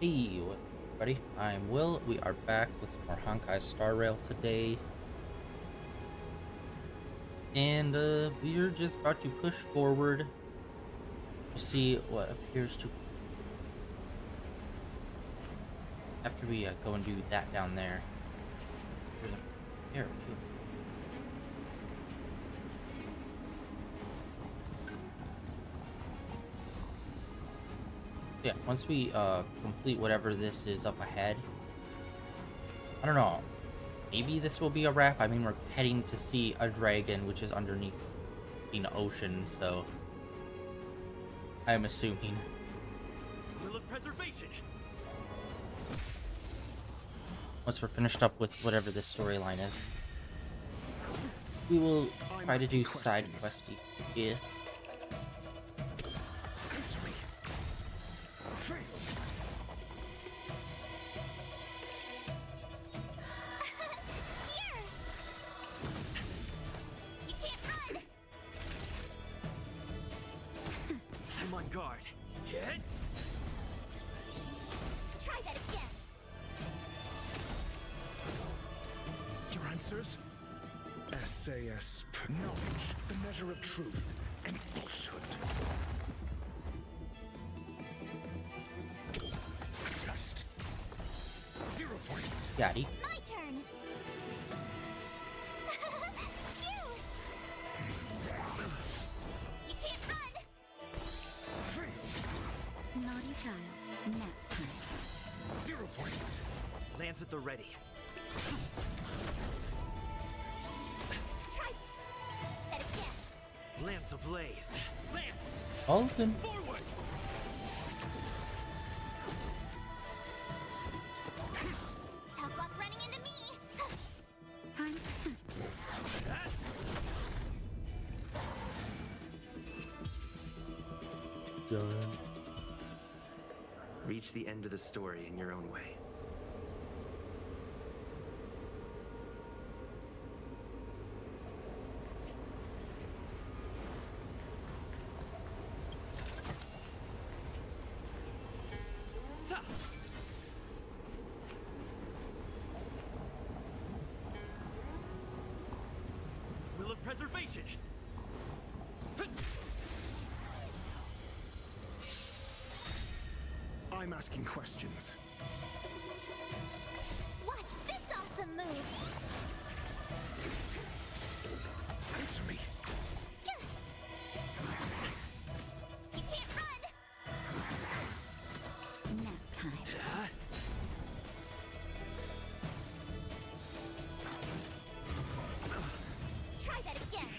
Hey, what, everybody? I'm Will. We are back with some more Honkai Star Rail today, and we're just about to push forward to see what appears to after we go and do that down there. There's a arrow too. Yeah, once we complete whatever this is up ahead, I don't know. Maybe this will be a wrap. I mean, we're heading to see a dragon, which is underneath the ocean, so I'm assuming. Will of preservation. Once we're finished up with whatever this storyline is, we will try to do side questy here. Answer me. Here! You can't run! I'm on guard. Hit. Try that again! Your answers? SAS. Knowledge, the measure of truth and falsehood. Test. 0 points. Yaddy. My turn! Phew! You can't run! Naughty child, nap time. 0 points. Lands at the ready. Try that again! Lance ablaze. Lance Alton. forward. Tough luck running into me! Time. Reach the end of the story in your own way. Will of preservation. I'm asking questions. Watch this awesome move! Answer me. You can't run! Nap time. Try that again!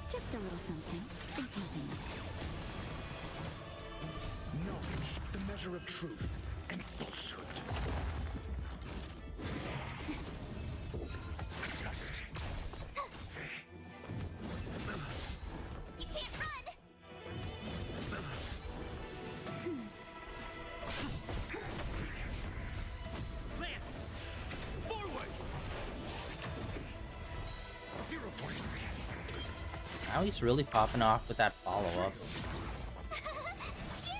Just a little something. Think nothing of it. Knowledge, the measure of truth and falsehood. Test. You can't run! Lance forward. 0 points. Now he's really popping off with that follow-up. Phew!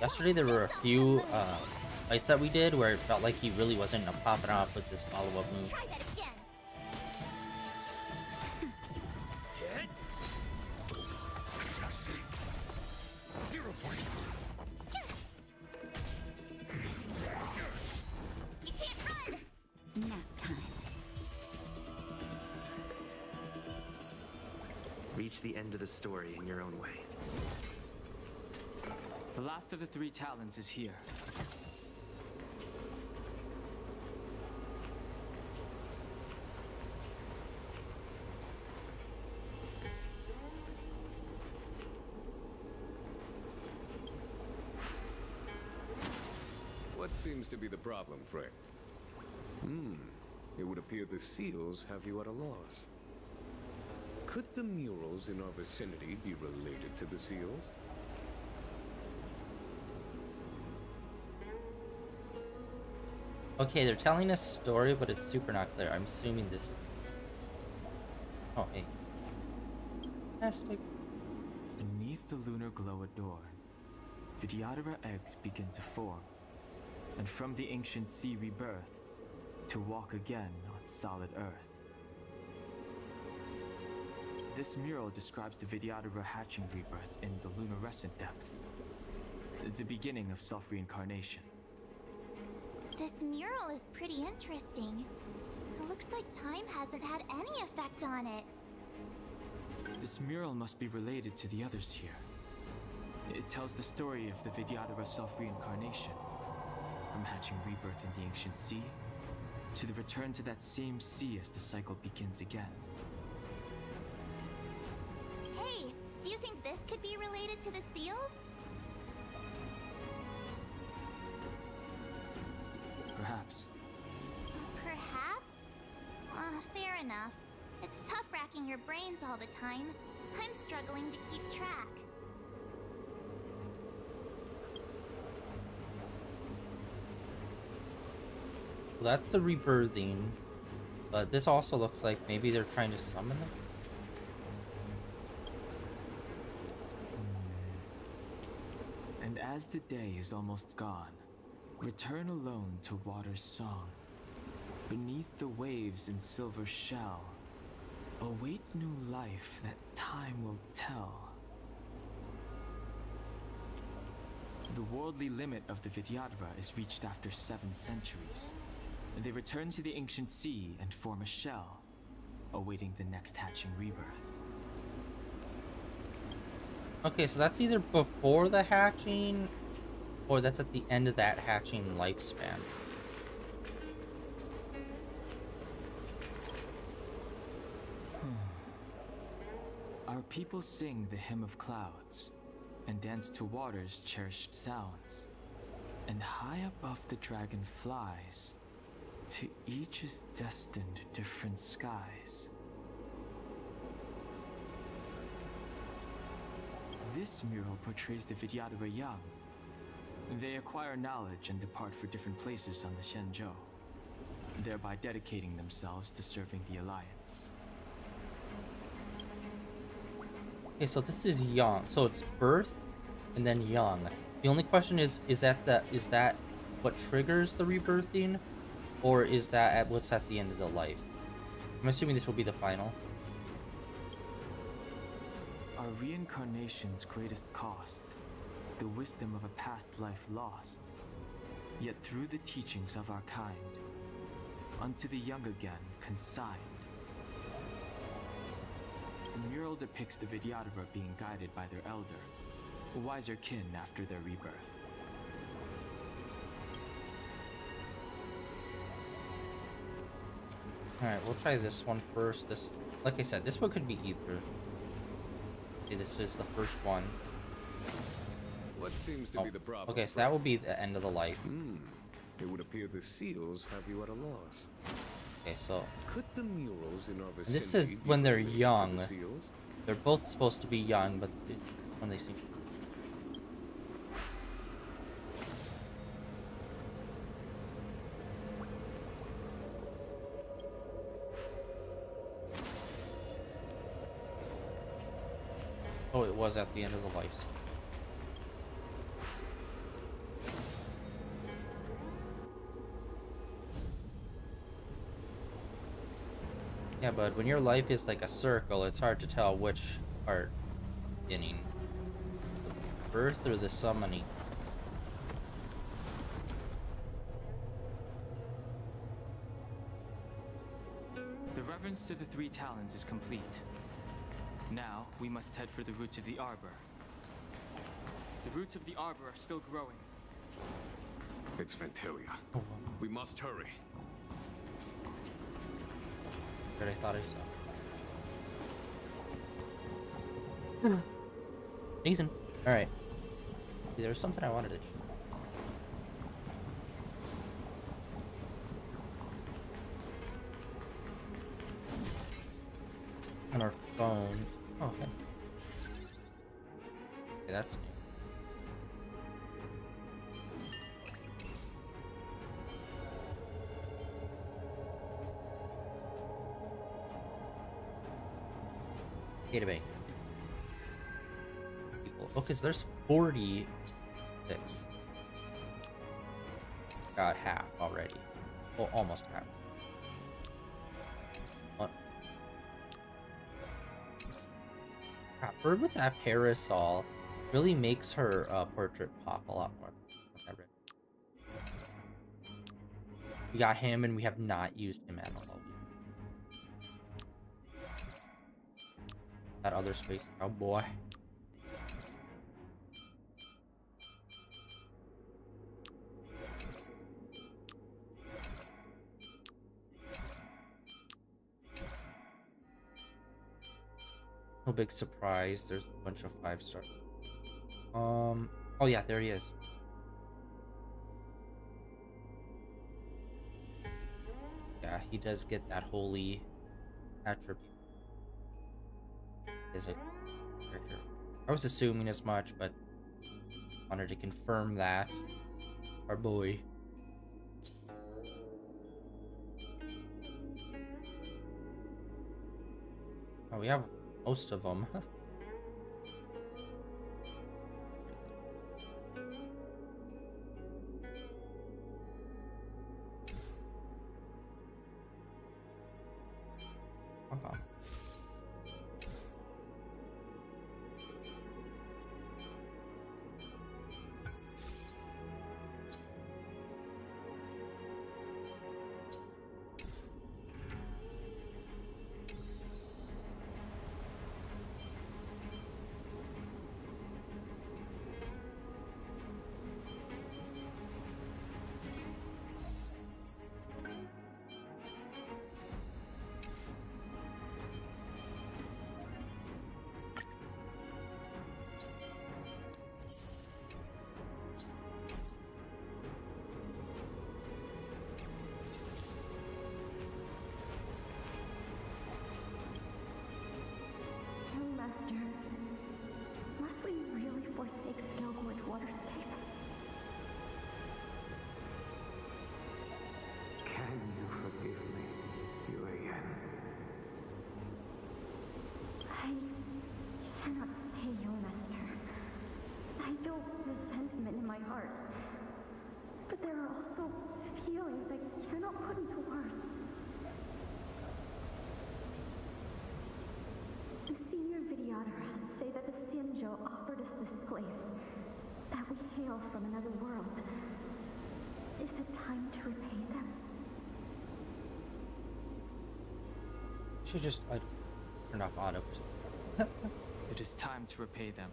Yesterday there were a few fights that we did where it felt like he really wasn't popping off with this follow-up move. Try that again! Hit. Test. 0 points. You can't run! Nap time. Reach the end of the story in your own way. The last of the 3 talons is here. What seems to be the problem, friend? It would appear the seals have you at a loss. Could the murals in our vicinity be related to the seals? Okay, they're telling a story, but it's super not clear. I'm assuming this. Oh, hey. Fantastic. Beneath the lunar glow adorn, Vidyadhara eggs begin to form, and from the ancient sea rebirth, to walk again on solid earth. This mural describes the Vidyadhara hatching rebirth in the luminescent depths, the beginning of self-reincarnation. This mural is pretty interesting. It looks like time hasn't had any effect on it. This mural must be related to the others here. It tells the story of the Vidyadhara self-reincarnation, from hatching rebirth in the ancient sea, to the return to that same sea as the cycle begins again. Hey, do you think this could be related to the seals? Perhaps. Perhaps? Fair enough. It's tough racking your brains all the time. I'm struggling to keep track. Well, that's the rebirthing, but this also looks like maybe they're trying to summon them. And as the day is almost gone, return alone to water's song. Beneath the waves in silver shell, await new life that time will tell. The worldly limit of the Vidyadhara is reached after 7 centuries. They return to the ancient sea and form a shell, awaiting the next hatching rebirth. Okay, so that's either before the hatching, or that's at the end of that hatching lifespan. Our people sing the hymn of clouds, and dance to water's cherished sounds. And high above the dragon flies, to each is destined different skies. This mural portrays the Vidyadhara young. They acquire knowledge and depart for different places on the Xianzhou, thereby dedicating themselves to serving the Alliance. Okay, so this is young. So it's birth and then young. The only question is that what triggers the rebirthing, or is that at what's at the end of the life? I'm assuming this will be the final. Our reincarnation's greatest cost, the wisdom of a past life lost, yet through the teachings of our kind, unto the young again consigned. The mural depicts the Vidyadhara being guided by their elder, a wiser kin after their rebirth. Alright, we'll try this one first. This, like I said, this one could be either. Okay, this is the first one. What seems to be the problem? Okay, so that will be the end of the life. It would appear the seals have you at a loss. Okay, so Could the murals in our vicinity this is be when they're related to young. the seals? They're both supposed to be young, but when they seem... Oh, it was at the end of the life. Yeah, but when your life is like a circle, it's hard to tell which part beginning. The birth or the summoning. The reverence to the 3 talons is complete. Now, we must head for the roots of the arbor. The roots of the arbor are still growing. It's Ventilia. We must hurry. But I thought I saw. Nathan. Alright. There was something I wanted to... On our phone. Oh, okay. Okay, that's new. Database. People. Okay, so there's 40 6. Got half already. Well, almost half. What? Bird with that parasol really makes her portrait pop a lot more. We got him, and we have not used him at all. That other space cowboy. No big surprise. There's a bunch of 5-star. Oh yeah, there he is. Yeah, he does get that holy attribute. Is a character. I was assuming as much, but wanted to confirm that. Our boy. Oh, we have most of them. From another world. Is it time to repay them? Should just turn off auto. It is time to repay them.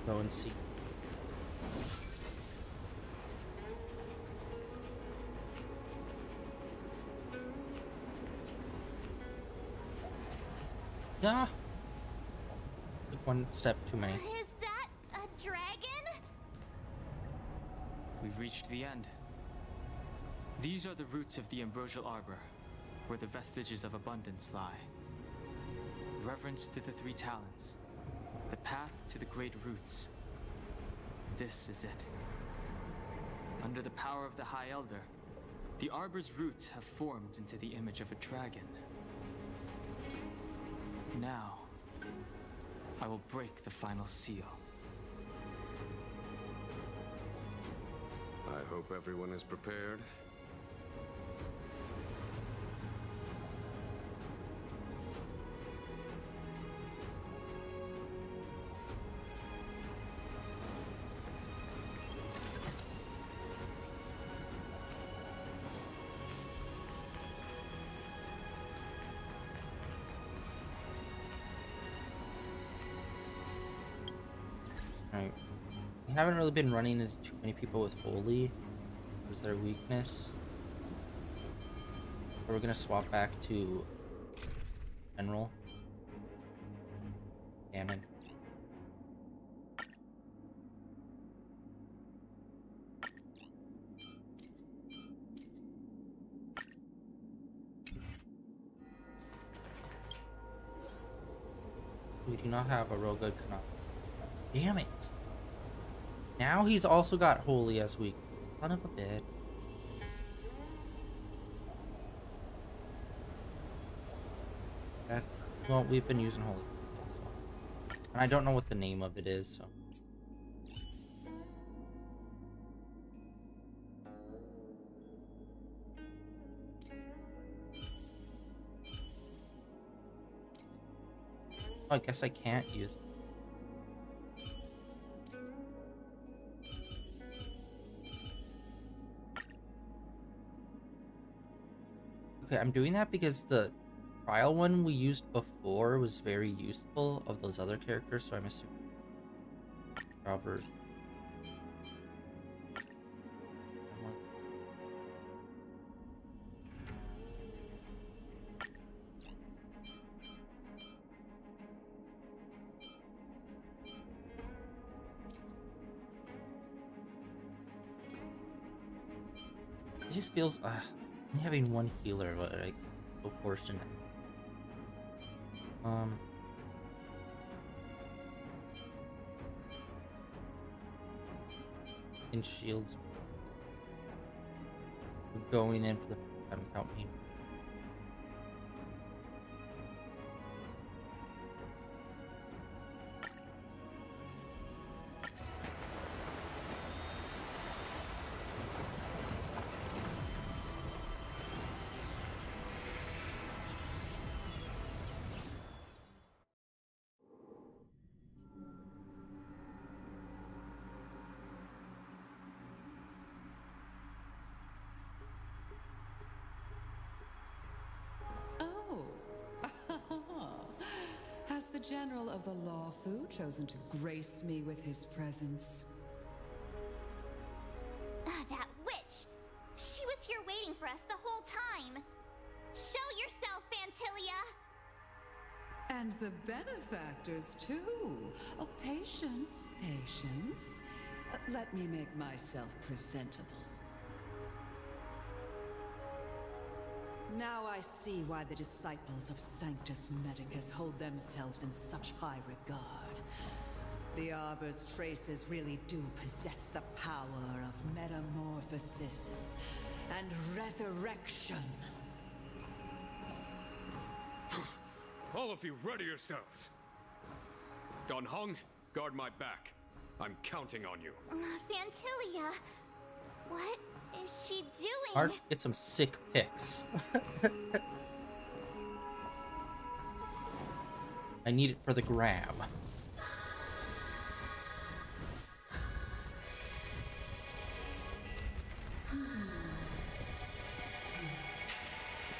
Go and see. Yeah. Took one step too many. Is that a dragon? We've reached the end. These are the roots of the ambrosial arbor, where the vestiges of abundance lie. Reverence to the 3 talents. The path to the great roots. This is it. Under the power of the High Elder, the arbor's roots have formed into the image of a dragon. Now, I will break the final seal. I hope everyone is prepared. Right. We haven't really been running into too many people with Holy as their weakness. So we're gonna swap back to General. Cannon. We do not have a real good canal. Damn it. Now he's also got Holy as weak. Son of a bitch. That's, well, we've been using Holy. So. And I don't know what the name of it is, so. Oh, I guess I can't use it. Okay, I'm doing that because the trial one we used before was very useful of those other characters, so I'm assuming. However, it just feels having one healer, but I go forced into. In shields, going in for the first time without me. Has the General of the Lawfu chosen to grace me with his presence? That witch! She was here waiting for us the whole time! Show yourself, Fantilia! And the benefactors, too. Oh, patience, patience. Let me make myself presentable. Now I see why the disciples of Sanctus Medicus hold themselves in such high regard. The Arbor's traces really do possess the power of metamorphosis and resurrection. All of you, ready yourselves. Don Hong, guard my back. I'm counting on you. Fantilia, what is she doing? March, get some sick pics. I need it for the gram.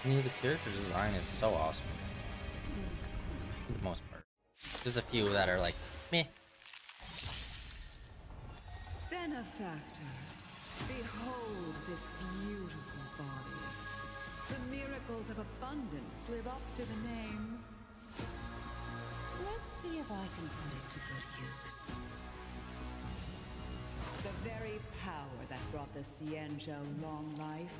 The character design is so awesome. For the most part. There's a few that are like, meh. Benefactors, behold this beautiful body. The miracles of abundance live up to the name. Let's see if I can put it to good use. The very power that brought the Xianzhou long life,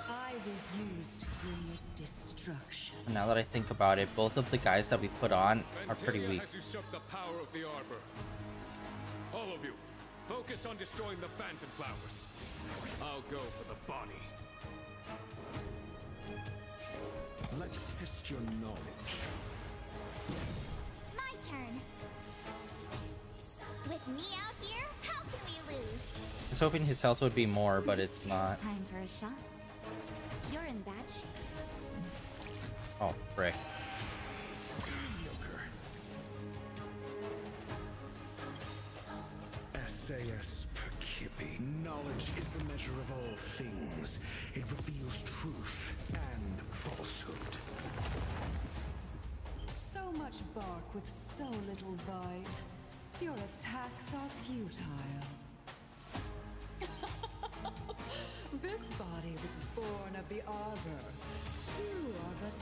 I will use to bring it destruction. Now that I think about it, both of the guys that we put on are pretty weak. Has usurped the power of the Arbor. All of you, focus on destroying the Phantom Flowers. I'll go for the body. Let's test your knowledge. My turn. With me out here, how can we lose? I was hoping his health would be more, but it's not. Time for a shot. You're in bad shape. Oh, frick. Mediocre. SAS Percipi. Knowledge is the measure of all things. It reveals truth and falsehood. So much bark with so little bite. Your attacks are futile. This body was born of the Arbor. You are but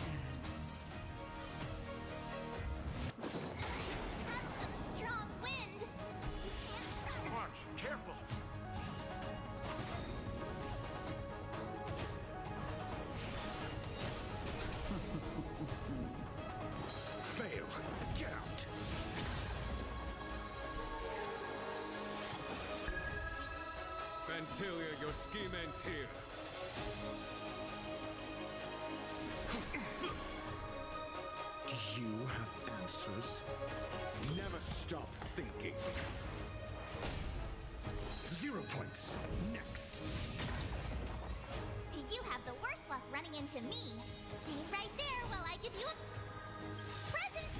ants. Have some strong wind. March, careful. Fail. Get out. Antilia, your scheme ends here. Do you have answers? Never stop thinking. 0 points. Next. You have the worst luck running into me. Stay right there while I give you a present.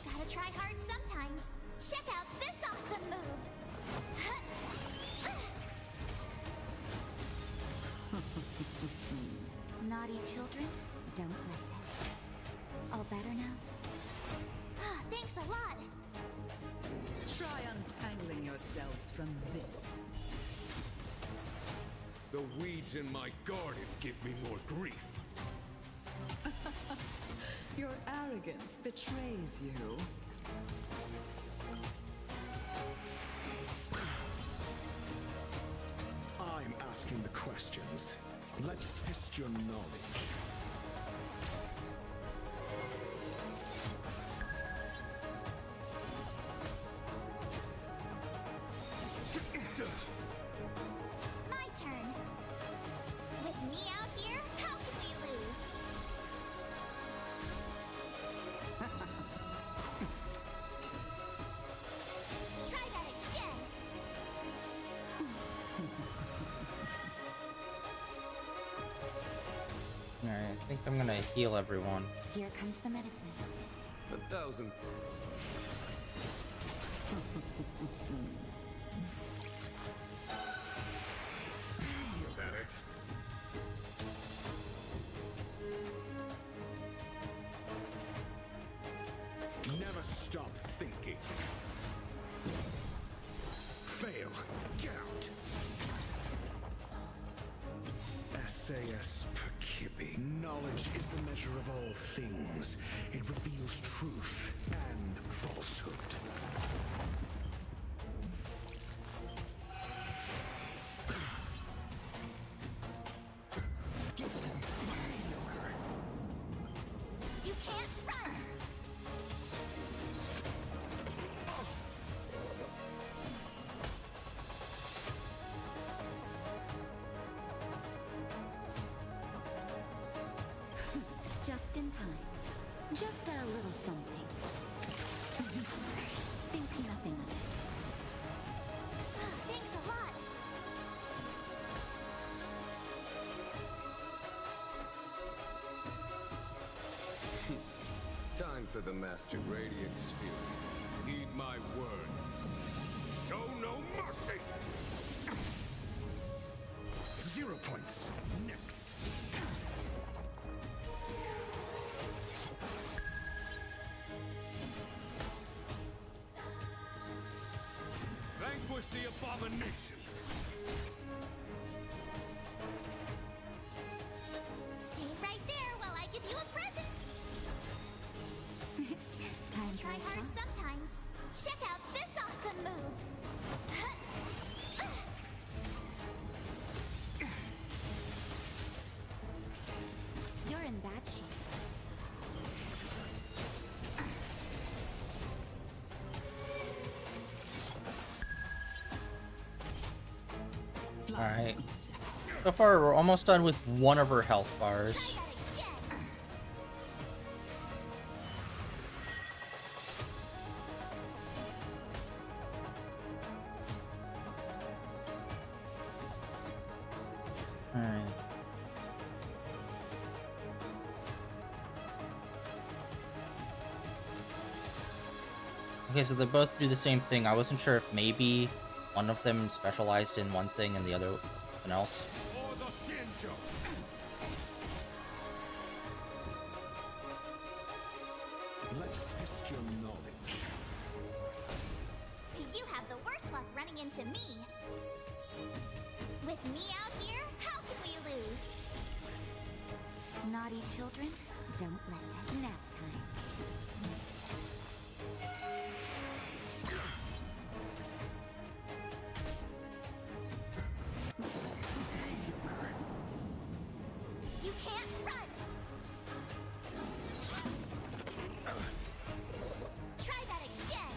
Gotta try hard sometimes. Check out this awesome move. Naughty children, don't listen. All better now? Thanks a lot. Try untangling yourselves from this. The weeds in my garden give me more grief. Your arrogance betrays you. I'm asking the questions. Let's test your knowledge. My turn. With me out here, how can we lose? Try that again. Alright, I think I'm gonna heal everyone. Here comes the medicine. 1,000. Is that it? Never stop thinking. Fail. Get out. SAS Perkibi. Knowledge is the measure of all things. It reveals truth and falsehood. You can't run. Just in time. Just a little something. Think nothing of it. Thanks a lot. Time for the Master Radiant Spirit. Heed my word. Show no mercy! 0 points. Next. Vanquish the abomination! Stay right there while I give you a present. Time try hard sometimes. Check out this awesome move. You're in bad shape. Alright. So far, we're almost done with one of her health bars. Try that again. Alright. Okay, so they both do the same thing. I wasn't sure if maybe one of them specialized in one thing and the other something else. Or the Shinjo! Let's test your knowledge. You have the worst luck running into me. With me out here, how can we lose? Naughty children, don't listen. Nap time. You can't run! Try that again!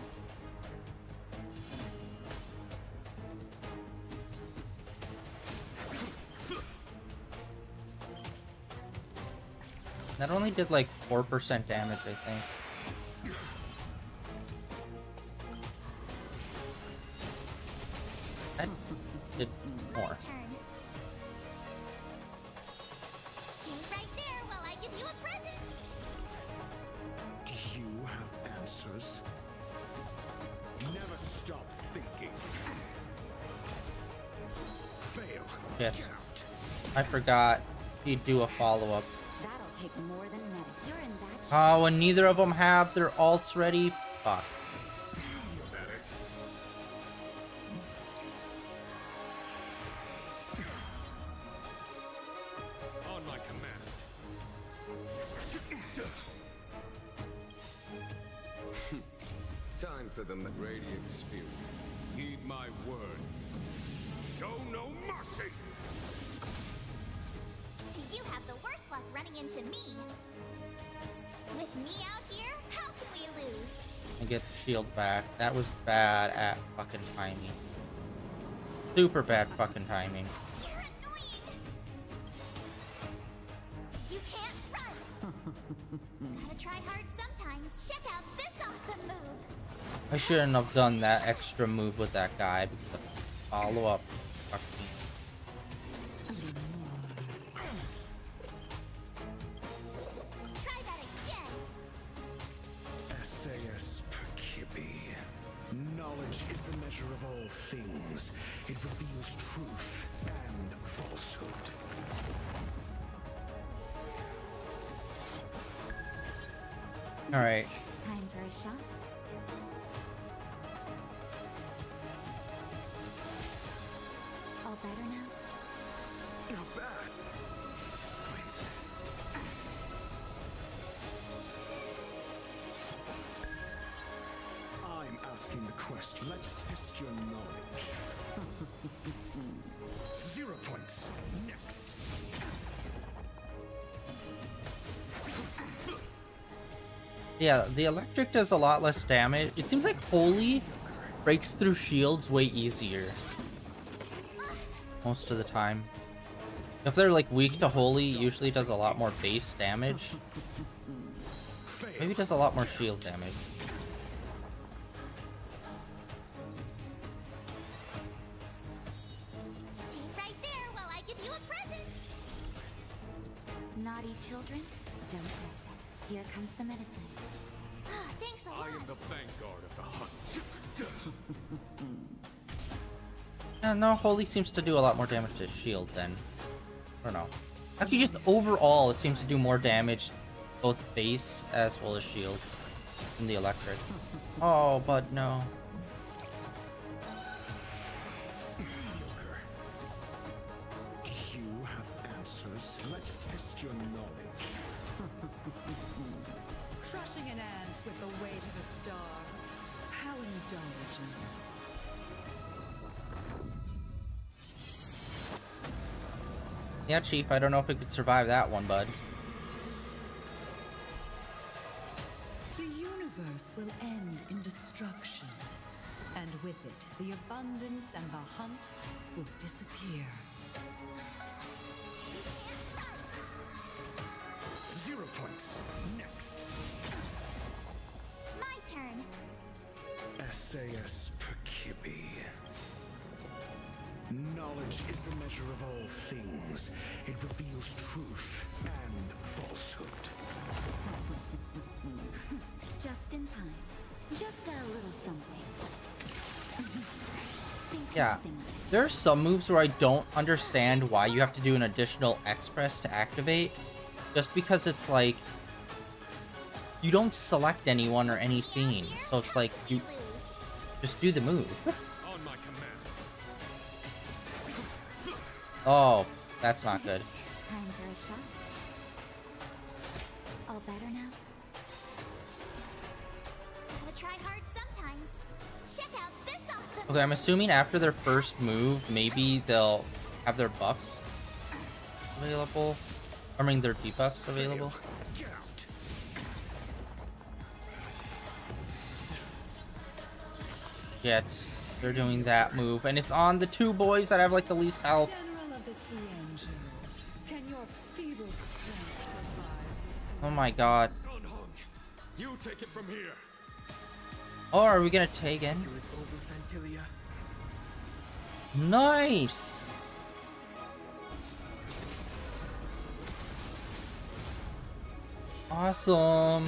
That only did like 4% damage, I think. That did more. My turn. Stay right there while I give you a present. Do you have answers? Never stop thinking. Fail. Yes. Get out. I forgot he'd do a follow-up. That'll take more than medicine. You're in bad shape. Oh, and neither of them have their alts ready. Fuck. You bet it. On my command. Time for the radiant spirit. Heed my word. Show no mercy. You have the worst luck running into me. With me out here, how can we lose? And get the shield back. That was bad at fucking timing. Super bad fucking timing. You're annoying. You can't run. Gotta try hard sometimes. Check out this awesome move. I shouldn't have done that extra move with that guy because the follow-up fucked me. Try that again. SAS Perkibi. Knowledge is the measure of all things. It reveals truth and falsehood. Alright. Time for a shot. All better now? Not bad. Prince. I'm asking the question. Let's test your knowledge. 0 points. Next. Yeah, the electric does a lot less damage. It seems like Holy breaks through shields way easier. Most of the time. If they're like weak to Holy, it usually does a lot more base damage. Maybe it does a lot more shield damage. Stay right there while I give you a present. Naughty children, don't miss it. Here comes the medicine. Thanks a lot. I am the vanguard of the hunt. Yeah, no, Holy seems to do a lot more damage to shield then. I don't know. Actually, just overall, it seems to do more damage, both base as well as shield, than the electric. Oh, but no. Do you have answers? Let's test your knowledge. Crushing an ant with the weight of a star. How indulgent. Yeah, Chief, I don't know if it could survive that one, bud. The universe will end in destruction. And with it, the abundance and the hunt will disappear. 0 points. Next. My turn. SAS Perkibi. Knowledge is the measure of all things. It reveals truth and falsehood. Just in time. Just a little something. Think Yeah. nothing of it. There are some moves where I don't understand why you have to do an additional X-Press to activate. Just because it's like, you don't select anyone or anything. So it's like, you just do the move. On my command. Oh, that's not good. Time for a shot. All better now? Gotta try hard sometimes. Check out this awesome. Okay, I'm assuming after their first move, maybe they'll have their buffs available. I mean, their debuffs available. Get out. Yet, they're doing that move. And it's on the two boys that have like the least health. General of the Sea Angel, can your feeble strength survive this my god. You take it from here. Oh, are we gonna take in? It was over, Fantilia. Nice! Awesome!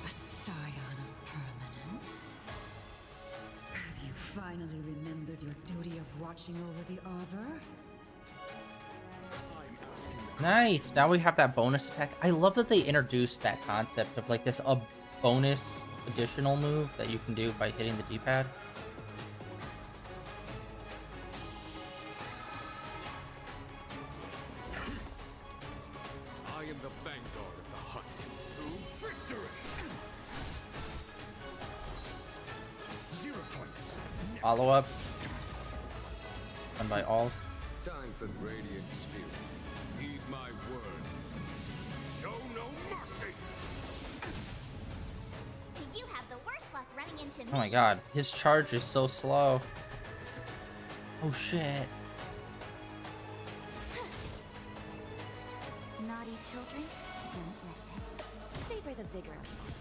A scion of permanence. Have you finally remembered your duty of watching over the arbor? Nice! Now we have that bonus attack. I love that they introduced that concept of like this bonus additional move that you can do by hitting the D-pad. I am the vanguard of the hunt. To victory! 0 points. Follow up. Done by all. Time for Radiant Spirit. Heed my word. Show no mercy! You have the worst luck running into me. Oh my god, his charge is so slow. Oh shit. Naughty children, don't listen. Savor the vigor of life.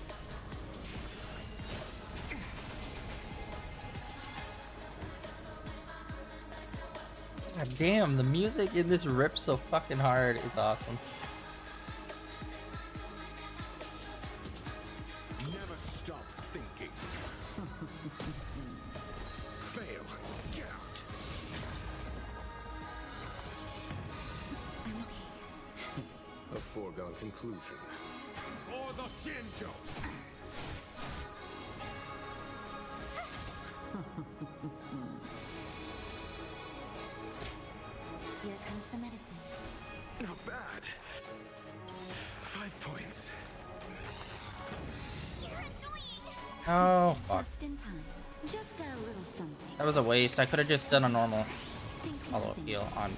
God damn, the music in this rips so fucking hard. It's awesome. Never stop thinking. Fail. Get out. I'm okay. A foregone conclusion. Or the Shinjo. Here comes the medicine. Not bad. 5 points. You're annoying. Oh, fuck. Just in time. Just a little something. That was a waste. I could have just done a normal Think follow-up nothing. heal on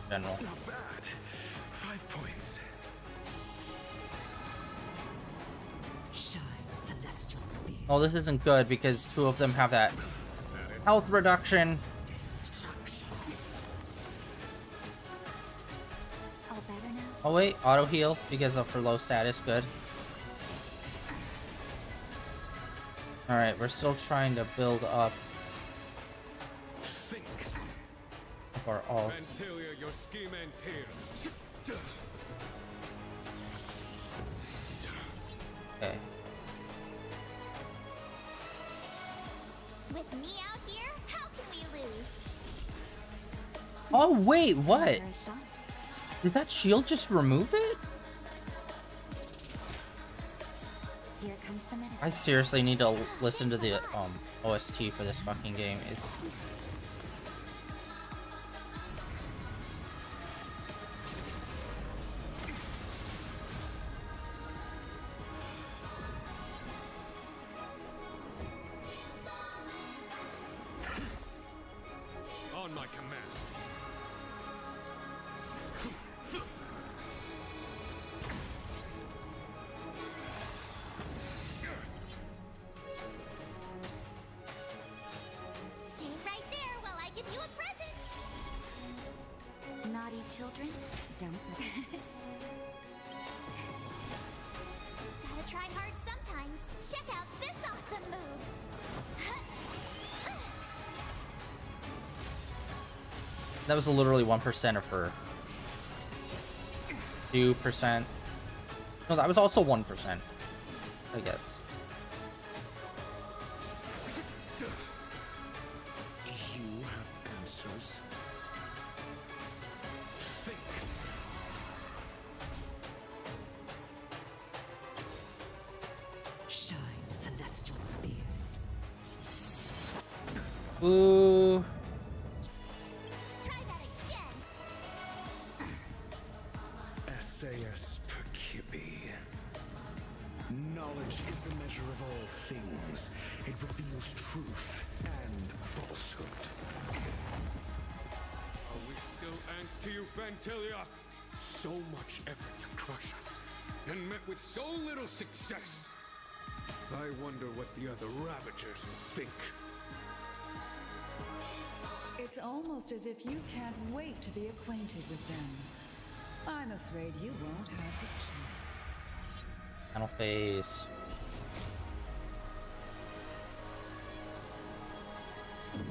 general. Not bad. 5 points. Shine, celestial sphere. Oh, this isn't good because two of them have that health reduction. Destruction. All better now? Oh wait, auto heal because of her low status. Good. All right, we're still trying to build up Think. our ult. Fantilia, your scheme ends here. Okay. With me out here, how can we lose? Oh wait, what? Another shot. Did that shield just remove it? Here comes the medicine. I seriously need to listen to the OST for this fucking game. It's On my command. Stay right there while I give you a present. Naughty children, don't listen. Gotta try hard sometimes. Check out this awesome move. that was literally 1% of her. 2%. No, that was also 1%. I guess. You have answers. Think. Shine, celestial spheres. Ooh. Try that again. SAS Perkibi. Knowledge is the measure of all things. It reveals truth and falsehood. Are we still ants to you, Fantilia? So much effort to crush us, and met with so little success. I wonder what the other Ravagers think. It's almost as if you can't wait to be acquainted with them. I'm afraid you won't have the chance. Final phase.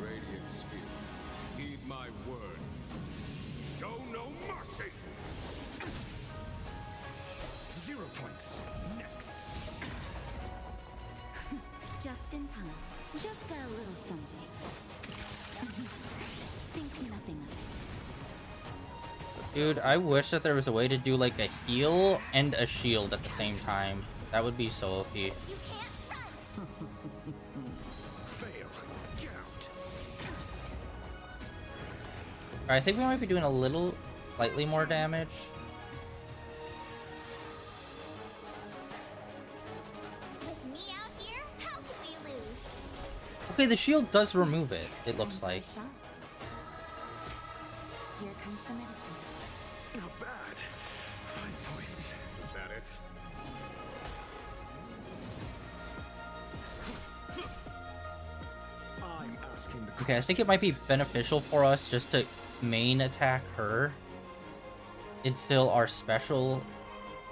Radiant Spirit, heed my word. Show no mercy! 0 points. Next. Just in time. Just a little something. Think nothing of it. Dude, I wish that there was a way to do like a heal and a shield at the same time. That would be so OP. You can't run. Fail. Get out. I think we might be doing a little, slightly more damage. With me out here, how could we lose? Okay, the shield does remove it, it looks like. Shot. Here comes the medicine. Not bad. 5 points. Is that it? I'm asking the Okay, I think it might be beneficial for us just to main attack her until our special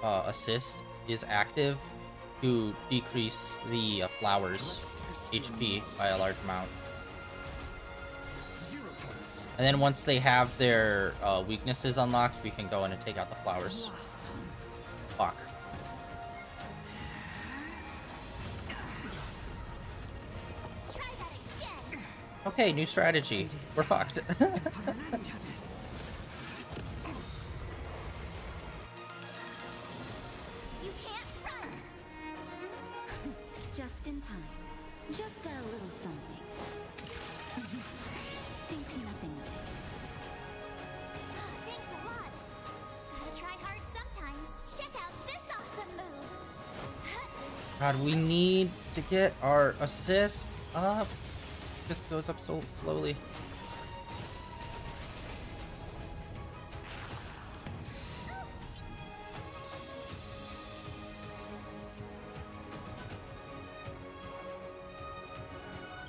assist is active to decrease the flowers HP by a large amount. 0 points. And then once they have their weaknesses unlocked, we can go in and take out the flowers. Fuck. Try that again. Okay, new strategy. We're fucked. You can't run. Just in time. Just a little something. Think nothing of it. Thanks a lot. Gotta try hard sometimes. Check out this awesome move. God, we need to get our assist up. Just goes up so slowly.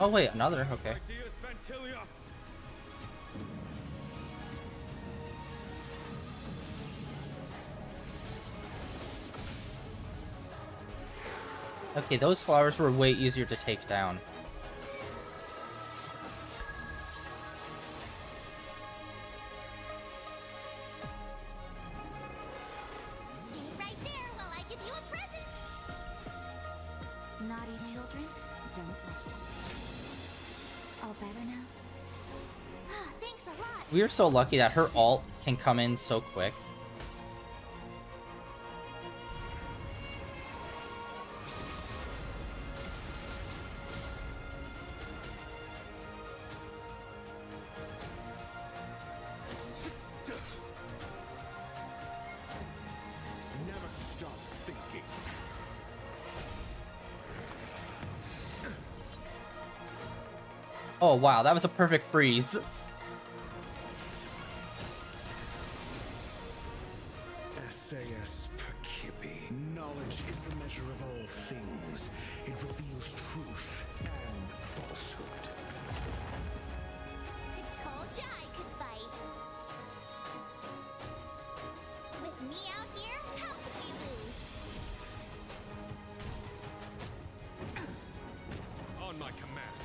Oh wait, another, okay. Ideas, Ventilia! Okay, those flowers were way easier to take down. Stay right there while I give you a present. Naughty children, don't listen. All better now? Thanks a lot. We are so lucky that her ult can come in so quick. Never stop thinking. Oh wow, that was a perfect freeze. SAS Perkibi. Knowledge is the measure of all things. It reveals truth and falsehood. I told ya I could fight. With me out here, how could we lose? On my command.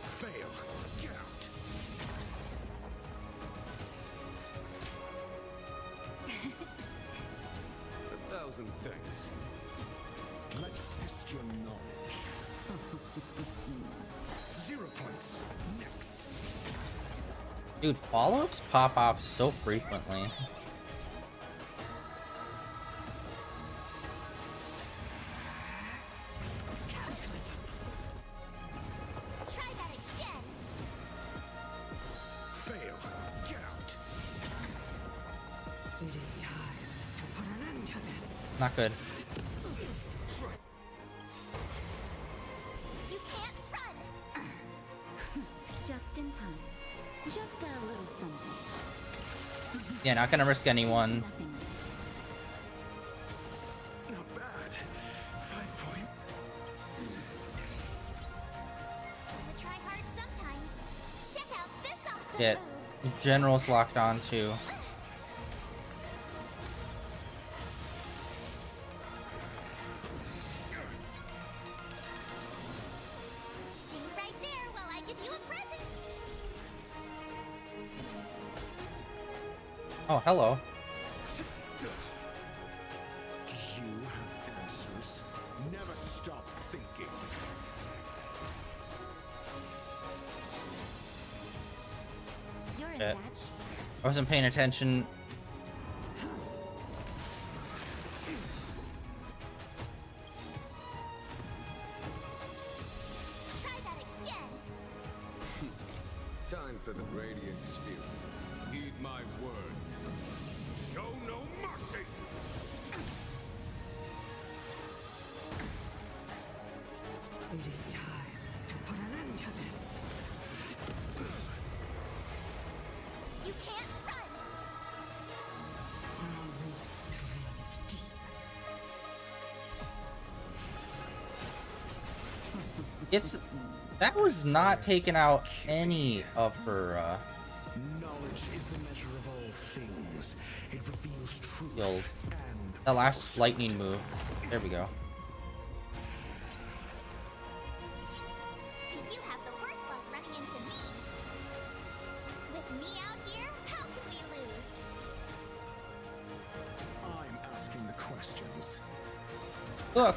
Fail. Get out. A thousand thanks. Let's test your knowledge. 0 points. Next. Dude, follow-ups pop off so frequently. Try that again. Fail. Get out. It is time to put an end to this. Not good. You can't run. Just in time. Just a little something. Yeah, not gonna risk anyone. Nothing of it. Not bad. 5 points. Get generals locked on too. Stay right there while I give you a present. Oh, hello. Do you have answers? Never stop thinking. You're in Shit. bad shape. I wasn't paying attention. Try that again. Time for the Radiant Spirit. Heed my word. Show no mercy! It is time to put an end to this. You can't run. Our roots run deep. It's that was not taking out any of her Knowledge is the measure of all things. It reveals truth Yo, and that last lightning move. There we go. You have the worst luck running into me. With me out here, how can we lose? I'm asking the questions. Look.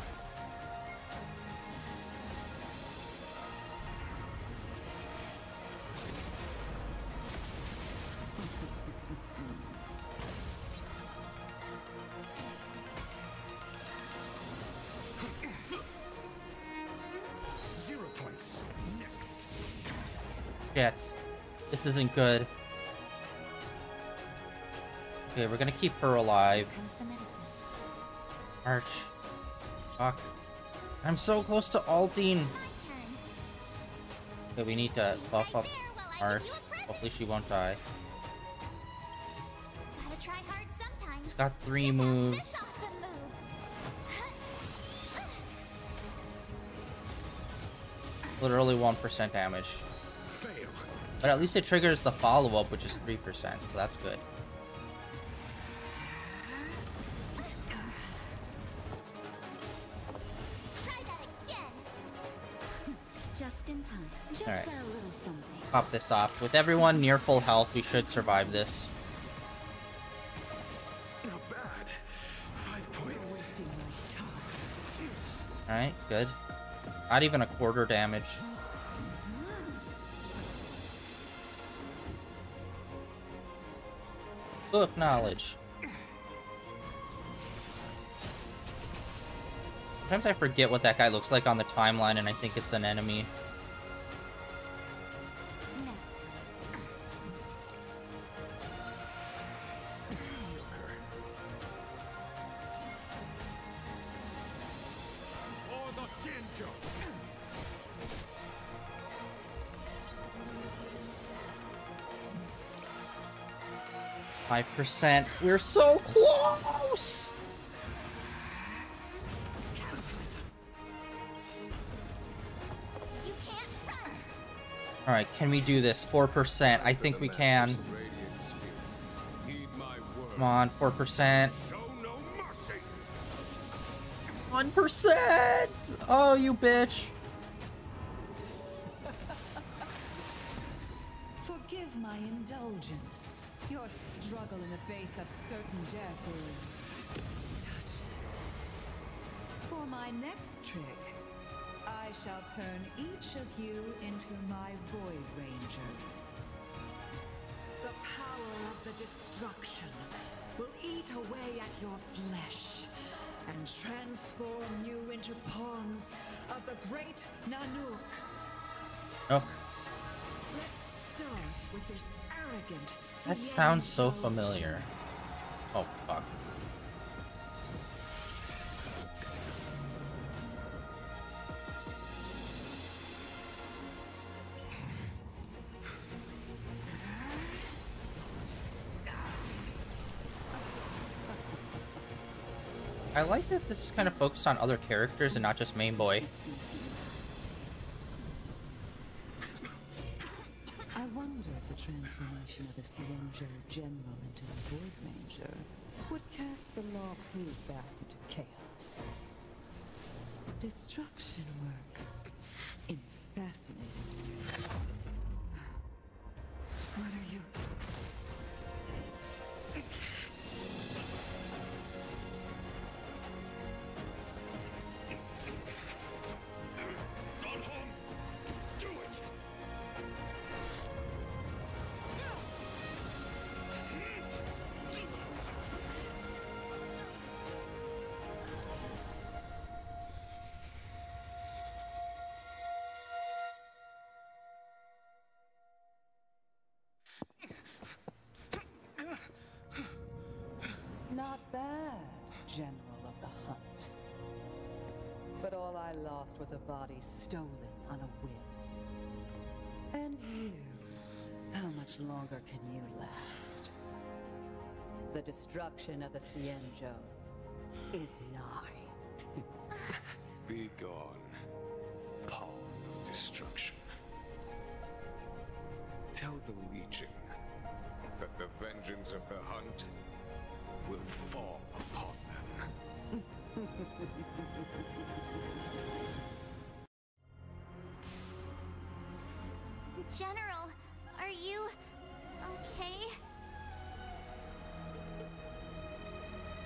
Shit. This isn't good. Okay, we're gonna keep her alive. Comes the medicine. Arch. Fuck. I'm so close to ulting. My turn. Okay, we need to buff up Arch. Hopefully she won't die. Gotta try hard sometimes. He's got 3 Check out moves. this awesome move. Literally 1% damage. Fail. But at least it triggers the follow-up, which is 3%, so that's good. Try that again. Just in time. Just Alright. a little something. Pop this off. With everyone near full health, we should survive this. Not bad. 5 points. Wasting my time. Alright, good. Not even a quarter damage. Book knowledge. Sometimes I forget what that guy looks like on the timeline and I think it's an enemy. No. Or the Shinjo! 5%. We're so close! You can't run. Alright, can we do this? 4%. I think we can. Radiant Spirit. Heed my word. Come on, 4%. Show no mercy! 1%! Oh, you bitch. Forgive my indulgence. Your struggle in the face of certain death is touching. For my next trick, I shall turn each of you into my Void Rangers. The power of the destruction will eat away at your flesh and transform you into pawns of the great Nanook. Oh, Let's start with this arrogant. that Sien sounds so soldier. familiar. Oh, fuck. I like that this is kind of focused on other characters and not just main boy. I wonder if the transformation destruction of the Cienjo General into the Void Ranger would cast the law fleet back into chaos. Destruction works in fascinating ways. What are you? Not bad, General of the Hunt. But all I lost was a body stolen on a whim. And you, how much longer can you last? The destruction of the Cienjo is nigh. Be gone, pawn of destruction. Tell the Legion that the vengeance of the Hunt will fall upon them. General, are you okay?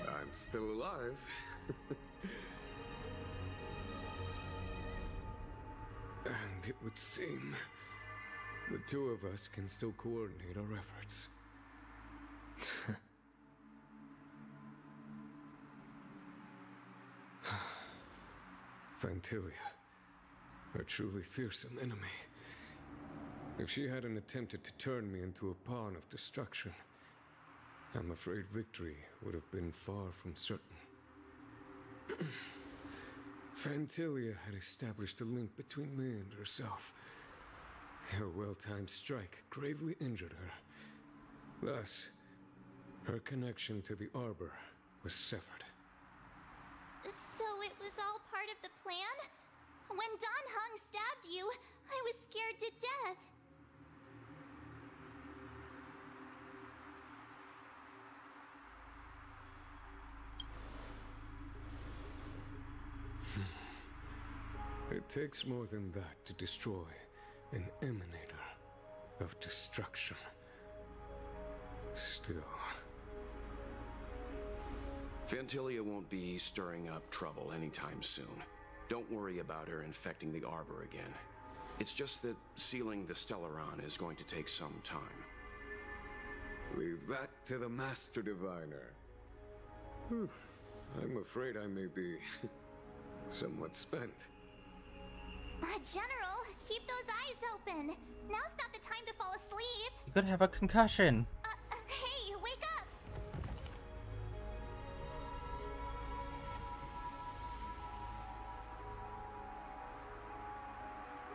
I'm still alive. And it would seem the two of us can still coordinate our efforts. Phantilia, a truly fearsome enemy. If she hadn't attempted to turn me into a pawn of destruction, I'm afraid victory would have been far from certain. Phantilia had established a link between me and herself. Her well-timed strike gravely injured her. Thus, her connection to the Arbor was severed. So it was all part of the plan? When Dan Heng stabbed you, I was scared to death. It takes more than that to destroy an emanator of destruction. Still... Phantilia won't be stirring up trouble anytime soon. Don't worry about her infecting the Arbor again. It's just that sealing the Stellaron is going to take some time. Leave that to the Master Diviner. I'm afraid I may be somewhat spent. General, keep those eyes open. Now's not the time to fall asleep. You could have a concussion. Hey, wake up!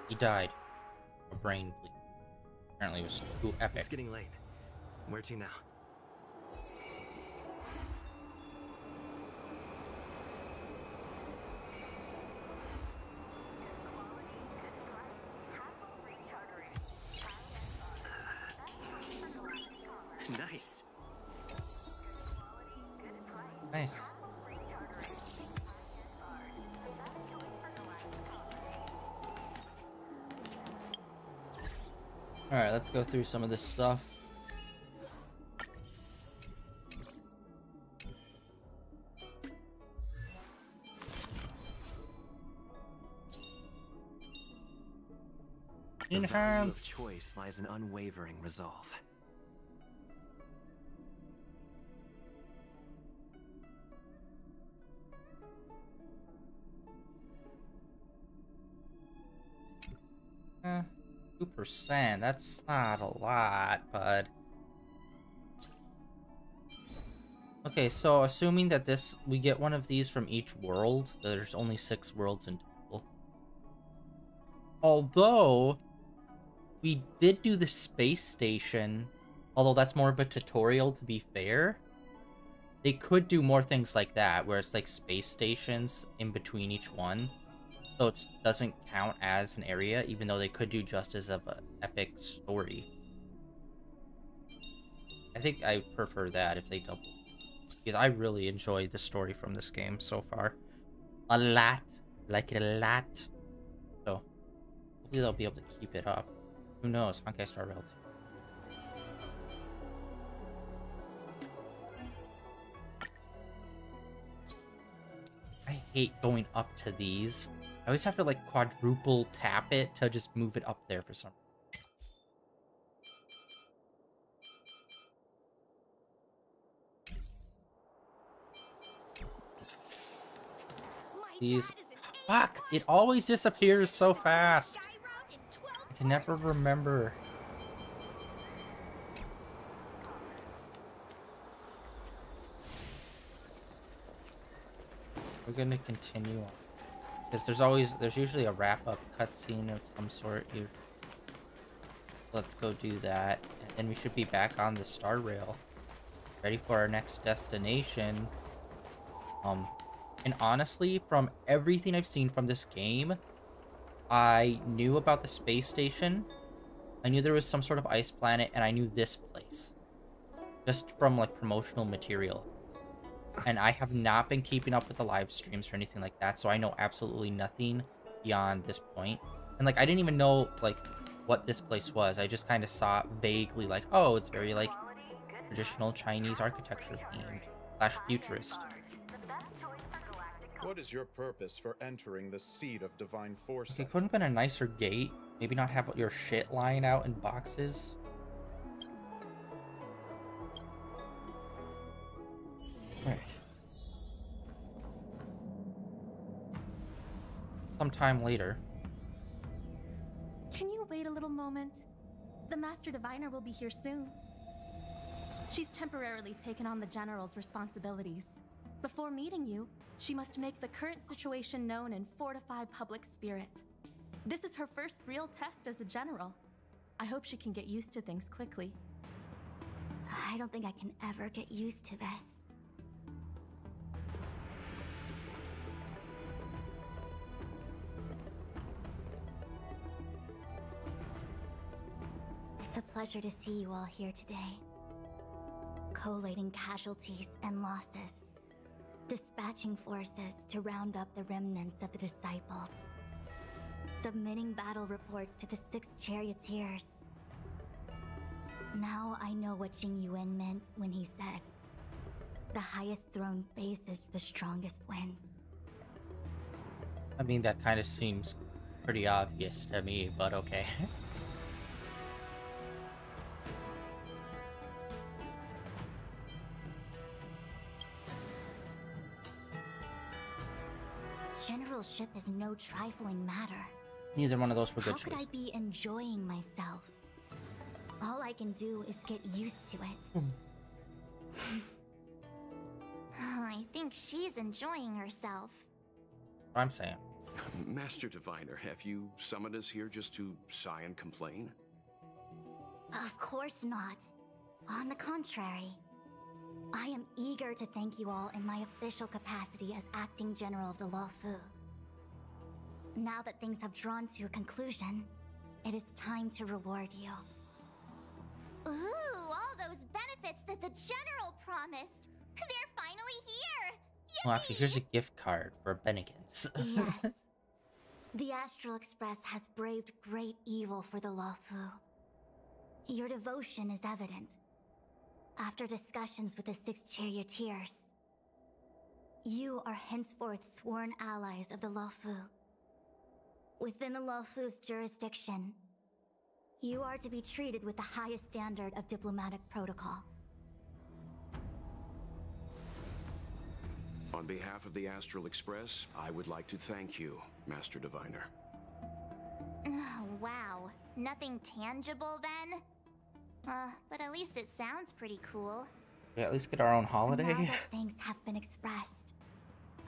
He died. A brain bleed. Apparently it was too epic. It's getting late. Where to now? Nice. Nice. Alright, let's go through some of this stuff. The value of choice lies in unwavering resolve. Eh, 2%. That's not a lot, but... Okay, so assuming that we get one of these from each world, there's only 6 worlds in total. Although, we did do the space station, although that's more of a tutorial to be fair. They could do more things like that, where it's like space stations in between each one. So it doesn't count as an area, even though they could do just as of an epic story. I think I prefer that if they double. Because I really enjoyed the story from this game so far. A lot. Like it a lot. So, hopefully they'll be able to keep it up. Who knows? Honkai Star Rail 2. I hate going up to these. I always have to like quadruple tap it to just move it up there for some reason. These... Fuck! It always disappears so fast! I can never remember. We're gonna continue on. Because there's usually a wrap-up cutscene of some sort here. Let's go do that. And then we should be back on the Star Rail. Ready for our next destination. And honestly, from everything I've seen from this game, I knew about the space station. I knew there was some sort of ice planet, and I knew this place. Just from, like, promotional material. And I have not been keeping up with the live streams or anything like that, so I know absolutely nothing beyond this point. And, like, I didn't even know, like, what this place was. I just kind of saw vaguely, like, oh, it's very, like, traditional Chinese architecture themed / futurist. What is your purpose for entering the seat of divine force? Okay, couldn't have been a nicer gate. Maybe not have your shit lying out in boxes. Right. Sometime later. Can you wait a little moment? The Master Diviner will be here soon. She's temporarily taken on the General's responsibilities. Before meeting you, she must make the current situation known and fortify public spirit. This is her first real test as a general. I hope she can get used to things quickly. I don't think I can ever get used to this. It's a pleasure to see you all here today. Collating casualties and losses. Dispatching forces to round up the remnants of the disciples. Submitting battle reports to the 6 charioteers. Now I know what Jing Yuan meant when he said, "The highest throne faces the strongest wins." I mean, that kind of seems pretty obvious to me, but okay. Generalship is no trifling matter. Neither one of those were good choices. How could I be enjoying myself? All I can do is get used to it. I think she's enjoying herself. I'm saying. Master Diviner, have you summoned us here just to sigh and complain? Of course not. On the contrary. I am eager to thank you all in my official capacity as acting general of the Luofu. Now that things have drawn to a conclusion, it is time to reward you. Ooh, all those benefits that the general promised! They're finally here! Yippee! Well, actually, here's a gift card for Bennigan's. Yes. The Astral Express has braved great evil for the Luofu. Your devotion is evident. After discussions with the 6 charioteers, you are henceforth sworn allies of the Luofu. Within the Luofu's jurisdiction, you are to be treated with the highest standard of diplomatic protocol. On behalf of the Astral Express, I would like to thank you, Master Diviner. Oh, wow. Nothing tangible then? But at least it sounds pretty cool. Yeah, at least get our own holiday. Now that things have been expressed,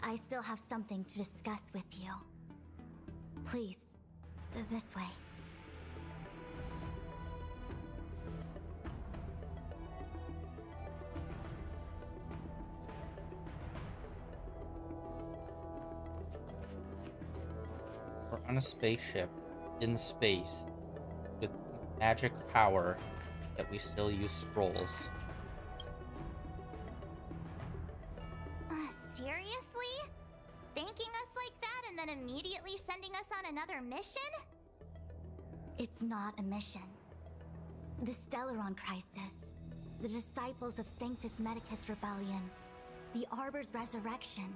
I still have something to discuss with you. Please, this way. We're on a spaceship in space with magic power, yet we still use scrolls. Seriously? Thanking us like that and then immediately sending us on another mission? It's not a mission. The Stellaron crisis, the disciples of Sanctus Medicus rebellion, the Arbor's resurrection.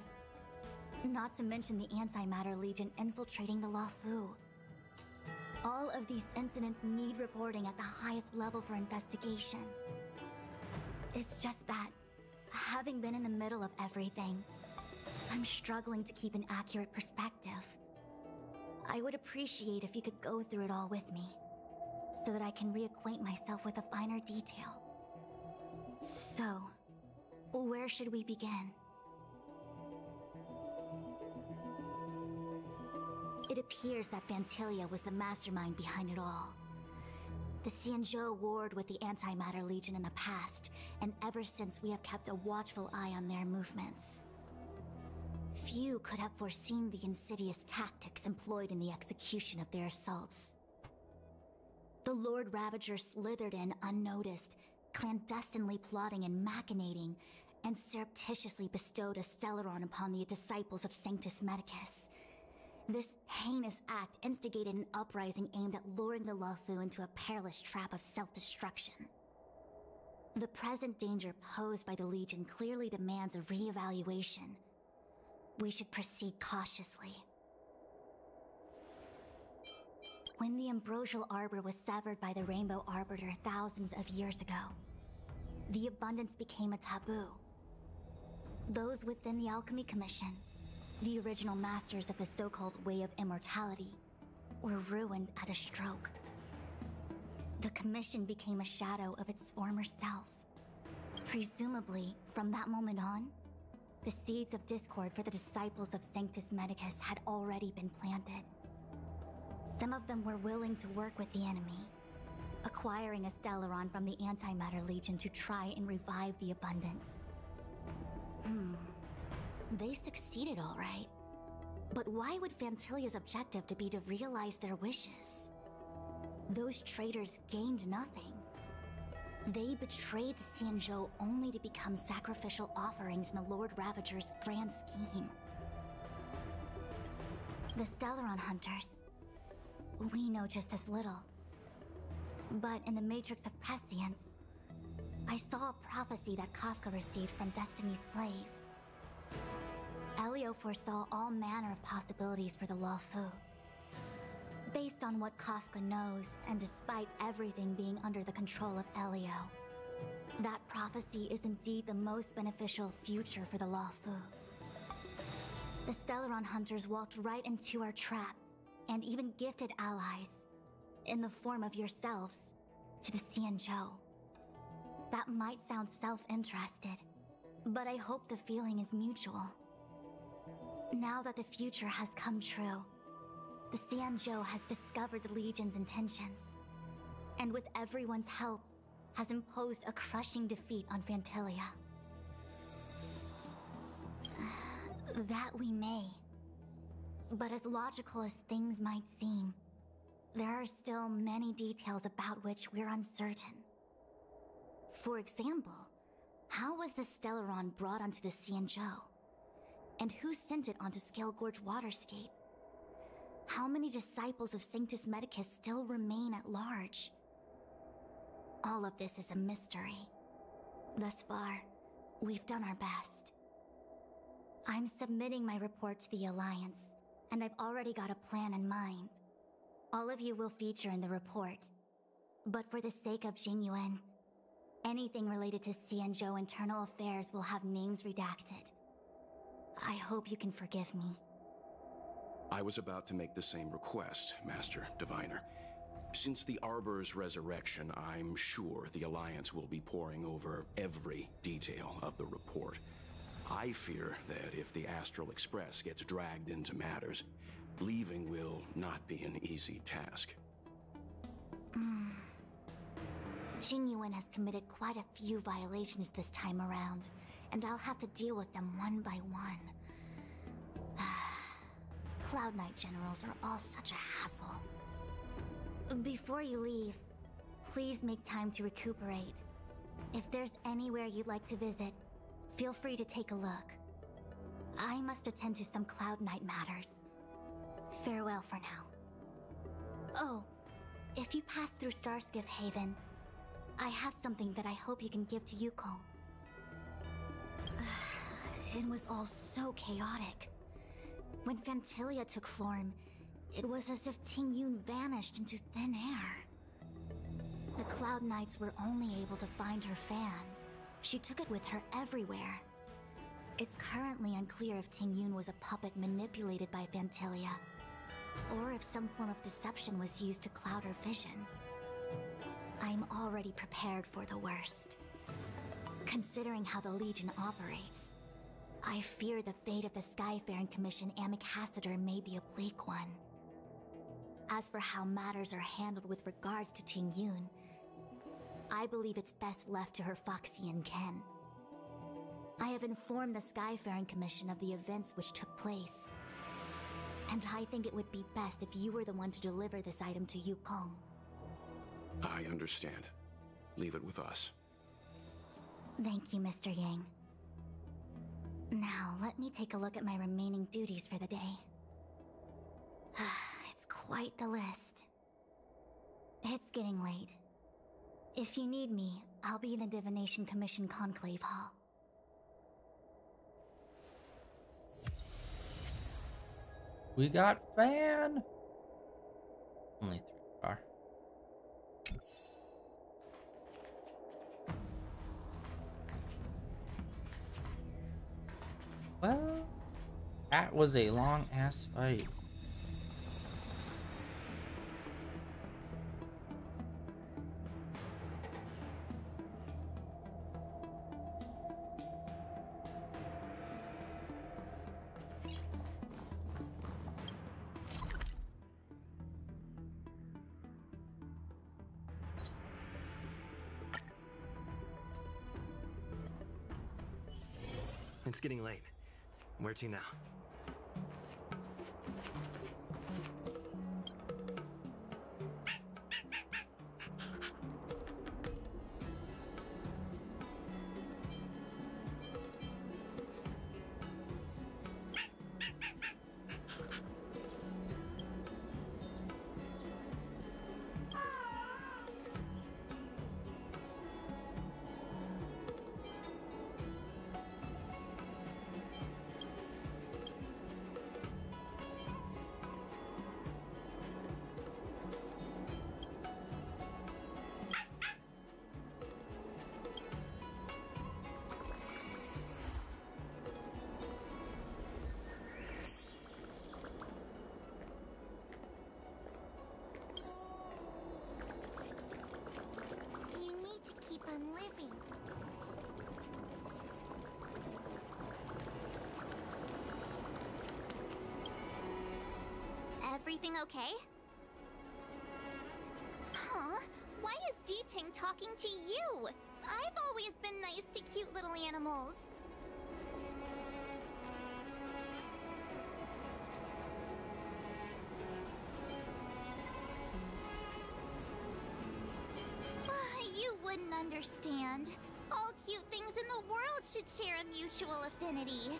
Not to mention the Antimatter Legion infiltrating the Luofu. All of these incidents need reporting at the highest level for investigation. It's just that, having been in the middle of everything, I'm struggling to keep an accurate perspective. I would appreciate if you could go through it all with me, so that I can reacquaint myself with a finer detail. So, where should we begin? It appears that Vantilia was the mastermind behind it all. The Xianzhou warred with the Antimatter Legion in the past, and ever since we have kept a watchful eye on their movements. Few could have foreseen the insidious tactics employed in the execution of their assaults. The Lord Ravager slithered in unnoticed, clandestinely plotting and machinating, and surreptitiously bestowed a Stellaron upon the disciples of Sanctus Medicus. This heinous act instigated an uprising aimed at luring the Luofu into a perilous trap of self-destruction. The present danger posed by the Legion clearly demands a re-evaluation. We should proceed cautiously. When the Ambrosial Arbor was severed by the Rainbow Arbiter thousands of years ago, the abundance became a taboo. Those within the Alchemy Commission, the original masters of the so-called Way of Immortality, were ruined at a stroke. The Commission became a shadow of its former self. Presumably, from that moment on, the seeds of discord for the disciples of Sanctus Medicus had already been planted. Some of them were willing to work with the enemy, acquiring a Stellaron from the Antimatter Legion to try and revive the abundance. They succeeded all right. But why would Fantilia's objective to be to realize their wishes? Those traitors gained nothing. They betrayed the Xianzhou only to become sacrificial offerings in the Lord Ravager's grand scheme. The Stellaron hunters, we know just as little. But in the Matrix of Prescience, I saw a prophecy that Kafka received from Destiny's slave. Elio foresaw all manner of possibilities for the Luofu. Based on what Kafka knows, and despite everything being under the control of Elio, that prophecy is indeed the most beneficial future for the Luofu. The Stellaron hunters walked right into our trap, and even gifted allies, in the form of yourselves, to the Xianzhou. That might sound self-interested, but I hope the feeling is mutual. Now that the future has come true, the Xianzhou has discovered the Legion's intentions, and with everyone's help, has imposed a crushing defeat on Fantilia. That we may. But as logical as things might seem, there are still many details about which we're uncertain. For example, how was the Stellaron brought onto the Xianzhou? And who sent it onto Scale Gorge Waterscape? How many disciples of Sanctus Medicus still remain at large? All of this is a mystery. Thus far, we've done our best. I'm submitting my report to the Alliance, and I've already got a plan in mind. All of you will feature in the report. But for the sake of Jingyuan, anything related to Xianzhou internal affairs will have names redacted. I hope you can forgive me. I was about to make the same request, Master Diviner. Since the Arbor's resurrection, I'm sure the Alliance will be poring over every detail of the report. I fear that if the Astral Express gets dragged into matters, leaving will not be an easy task. Jingyuan has committed quite a few violations this time around, and I'll have to deal with them one by one. Cloud Knight generals are all such a hassle. Before you leave, please make time to recuperate. If there's anywhere you'd like to visit, feel free to take a look. I must attend to some Cloud Knight matters. Farewell for now. Oh, if you pass through Starskiff Haven, I have something that I hope you can give to Yukong. It was all so chaotic. When Phantilia took form, it was as if Tingyun vanished into thin air. The Cloud Knights were only able to find her fan. She took it with her everywhere. It's currently unclear if Tingyun was a puppet manipulated by Phantilia, or if some form of deception was used to cloud her vision. I'm already prepared for the worst. Considering how the Legion operates, I fear the fate of the Skyfaring Commission Ambassador may be a bleak one. As for how matters are handled with regards to Tingyun, I believe it's best left to her Foxian ken. I have informed the Skyfaring Commission of the events which took place, and I think it would be best if you were the one to deliver this item to Yukong. I understand. Leave it with us. Thank you, Mr. Yang. Now, let me take a look at my remaining duties for the day. It's quite the list. It's getting late. If you need me, I'll be in the Divination Commission Conclave Hall. We got fan! Only 3 are. Well, that was a long-ass fight. It's getting late. Where to now? Keep on living. Everything okay? Huh? Why is D-Ting talking to you? I've always been nice to cute little animals. Wouldn't understand. All cute things in the world should share a mutual affinity.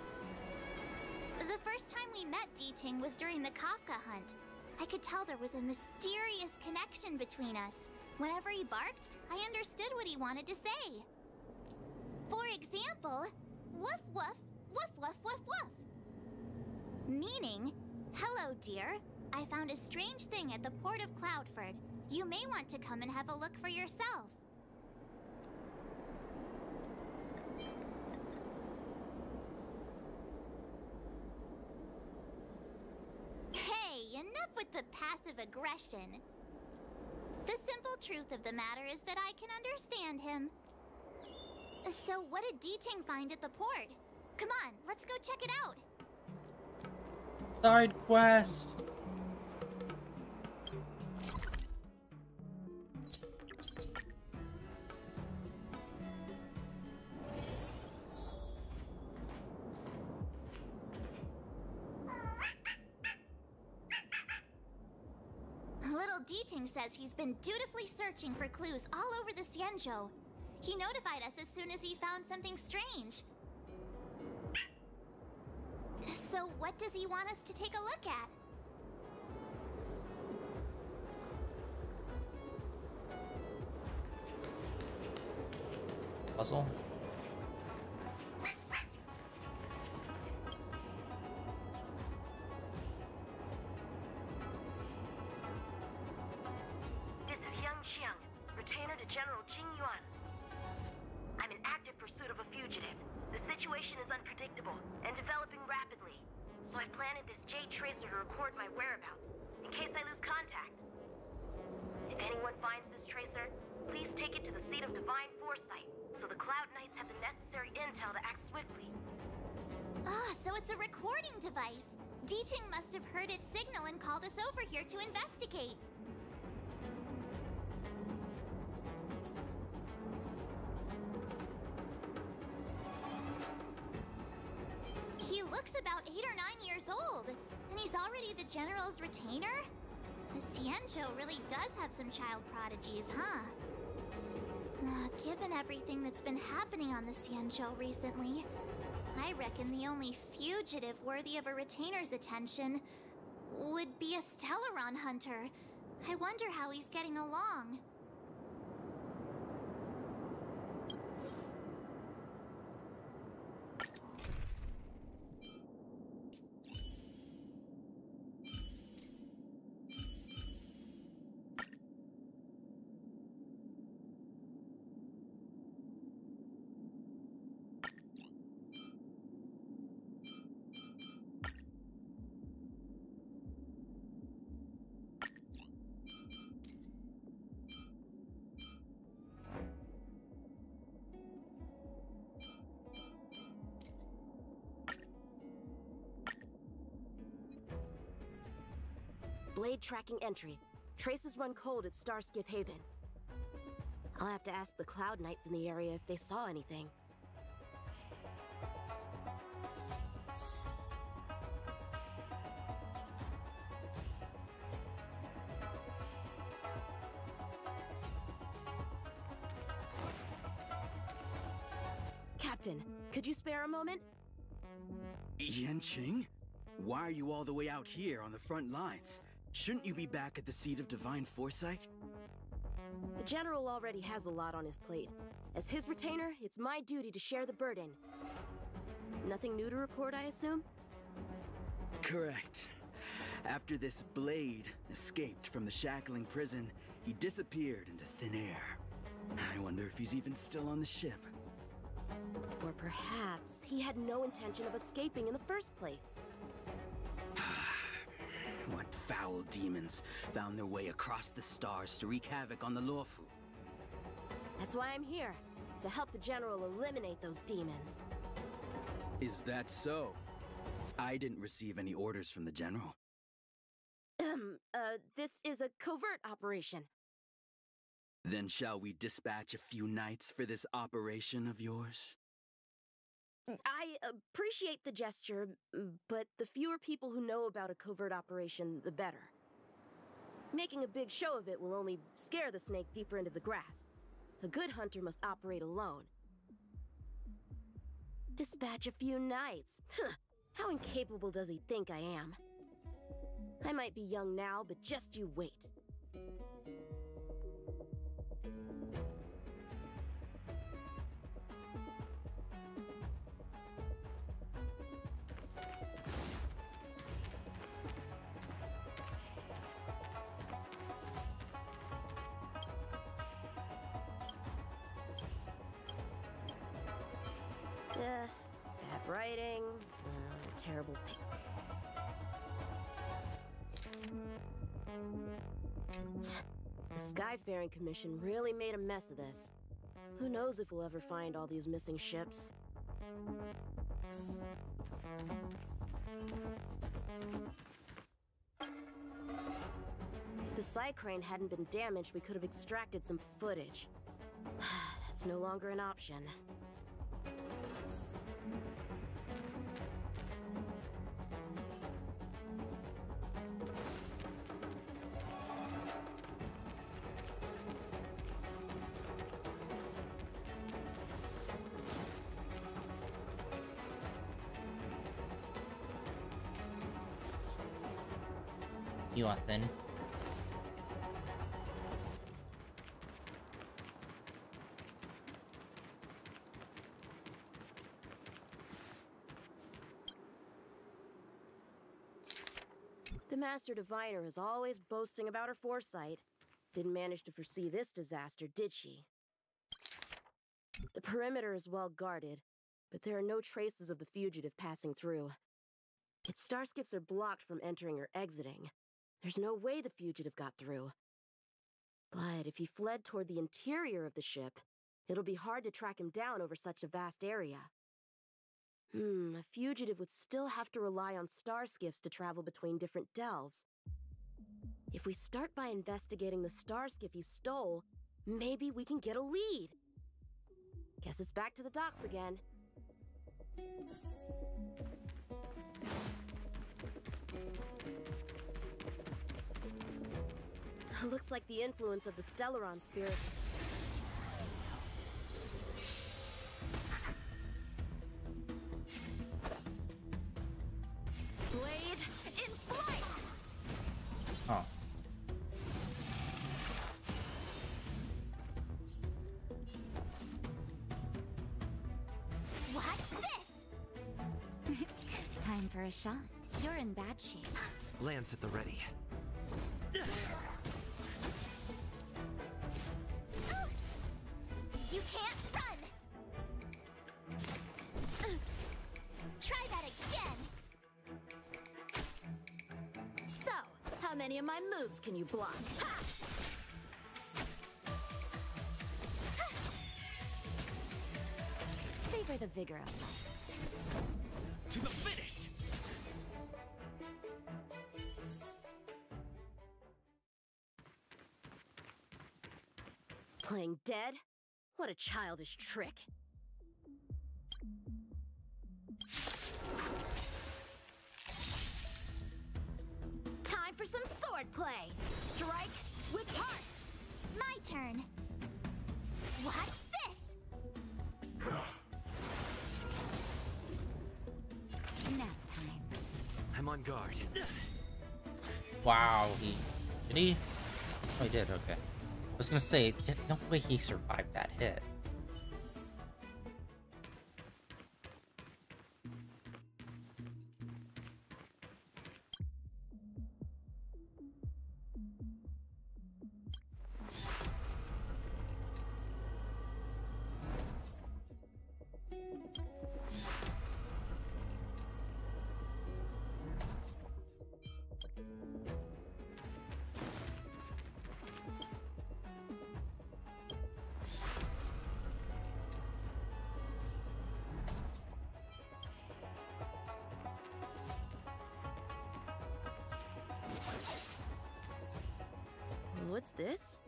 The first time we met D-Ting was during the Kafka hunt. I could tell there was a mysterious connection between us. Whenever he barked, I understood what he wanted to say. For example, woof woof, woof woof woof woof. Meaning, hello dear, I found a strange thing at the port of Cloudford. You may want to come and have a look for yourself. Enough with the passive aggression. The simple truth of the matter is that I can understand him. So what did D-Ting find at the port? Come on, let's go check it out. Side quest. Little D-Ting says he's been dutifully searching for clues all over the Xianzhou. He notified us as soon as he found something strange. So what does he want us to take a look at? Puzzle? This is Yang Xiang, retainer to General Jing Yuan. I'm in active pursuit of a fugitive. The situation is unpredictable and developing rapidly, so I've planted this Jade Tracer to record my whereabouts, in case I lose contact. If anyone finds this tracer, please take it to the seat of Divine Foresight, so the Cloud Knights have the necessary intel to act swiftly. Ah, so it's a recording device. D-Ting must have heard its signal and called us over here to investigate. He looks about 8 or 9 years old, and he's already the General's retainer? The Xianzhou really does have some child prodigies, huh? Given everything that's been happening on the Xianzhou recently, I reckon the only fugitive worthy of a retainer's attention would be a Stellaron hunter. I wonder how he's getting along. Blade tracking entry. Traces run cold at Starskiff Haven. I'll have to ask the Cloud Knights in the area if they saw anything. Captain, could you spare a moment? Yanqing? Why are you all the way out here on the front lines? Shouldn't you be back at the seat of Divine Foresight? The General already has a lot on his plate. As his retainer, it's my duty to share the burden. Nothing new to report, I assume? Correct. After this Blade escaped from the shackling prison, he disappeared into thin air. I wonder if he's even still on the ship. Or perhaps he had no intention of escaping in the first place. What foul demons found their way across the stars to wreak havoc on the Luofu? That's why I'm here, to help the General eliminate those demons. Is that so? I didn't receive any orders from the General. This is a covert operation. Then shall we dispatch a few knights for this operation of yours? I appreciate the gesture, but the fewer people who know about a covert operation, the better. Making a big show of it will only scare the snake deeper into the grass. A good hunter must operate alone. Dispatch a few knights. How incapable does he think I am? I might be young now, but just you wait. Bad writing, terrible The Skyfaring Commission really made a mess of this. Who knows if we'll ever find all these missing ships? If the Psycrane hadn't been damaged, we could have extracted some footage. That's no longer an option. Nothing. The Master Diviner is always boasting about her foresight. Didn't manage to foresee this disaster, did she? The perimeter is well guarded, but there are no traces of the fugitive passing through. Its starskiffs are blocked from entering or exiting. There's no way the fugitive got through. But if he fled toward the interior of the ship, it'll be hard to track him down over such a vast area. A fugitive would still have to rely on starskiffs to travel between different delves. If we start by investigating the starskiff he stole, maybe we can get a lead. Guess it's back to the docks again. Looks like the influence of the Stellaron spirit. Blade in flight! Oh. What's this? Time for a shot. You're in bad shape. Lance at the ready. You can't run! Try that again! So, how many of my moves can you block? Ha! Savor the vigor of life. To the finish! Playing dead? What a childish trick. Time for some swordplay. Strike with heart. My turn. What's this? Nap time. I'm on guard. Wow, did he? Oh, he did, okay. I was gonna say, no way he survived that hit. What's this?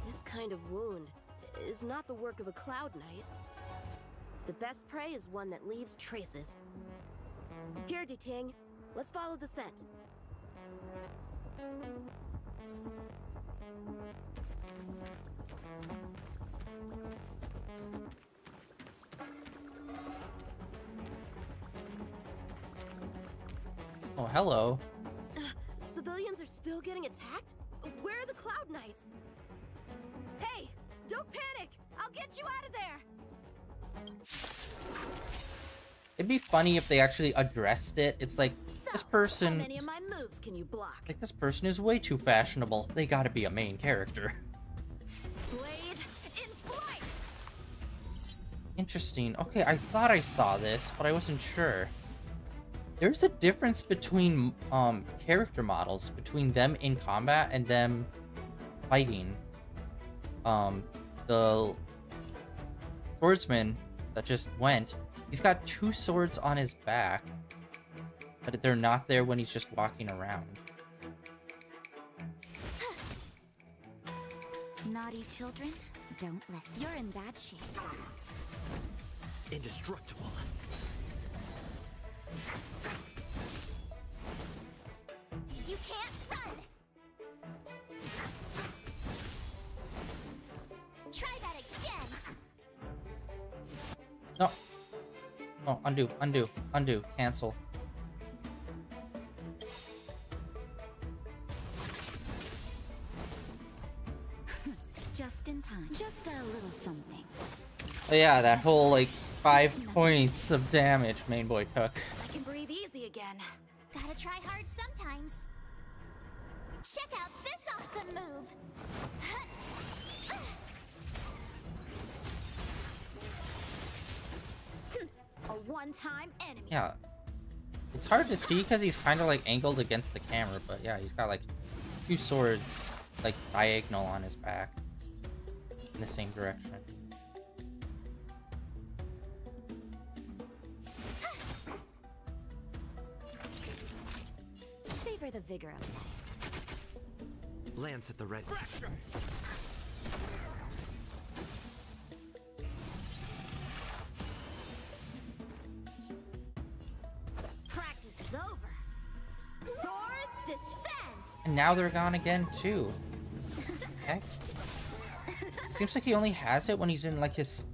This kind of wound is not the work of a Cloud Knight. The best prey is one that leaves traces. Here, Ting, let's follow the scent. Oh, hello. Civilians are still getting attacked? Where are the Cloud Knights? Hey, don't panic! I'll get you out of there! It'd be funny if they actually addressed it. It's like, this person... How many of my moves can you block? Like, this person is way too fashionable. They gotta be a main character. Blade in flight! Interesting. Okay, I thought I saw this, but I wasn't sure. There's a difference between character models, between them in combat and them fighting. The swordsman that just went, he's got 2 swords on his back, but they're not there when he's just walking around. Naughty children, don't listen. You're in bad shape. Indestructible. You can't run! Try that again! No. No, undo, undo, undo, cancel. But yeah, that whole like 5 points of damage main boy took. I can breathe easy again. Gotta try hard sometimes. Check out this awesome move. A one-time enemy. Yeah. It's hard to see because he's kind of like angled against the camera, but yeah, he's got like 2 swords like diagonal on his back in the same direction. Savor the vigor of life. Lance at the ready. Practice is over. Swords descend. And now they're gone again too. Heck. Seems like he only has it when he's in like his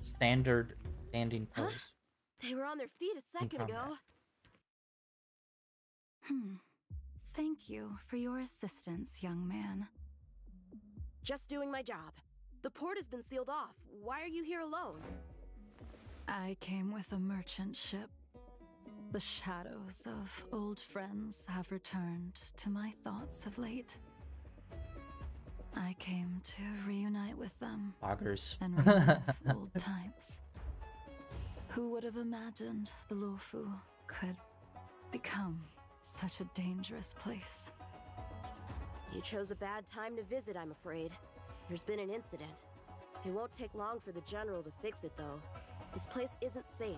standard standing pose. Huh? They were on their feet a second ago. Thank you for your assistance, young man. Just doing my job. The port has been sealed off. Why are you here alone? I came with a merchant ship. The shadows of old friends have returned to my thoughts of late. I came to reunite with them. Loggers. And relive old times. Who would have imagined the Luofu could become such a dangerous place? You chose a bad time to visit, I'm afraid. There's been an incident. It won't take long for the General to fix it, though. This place isn't safe.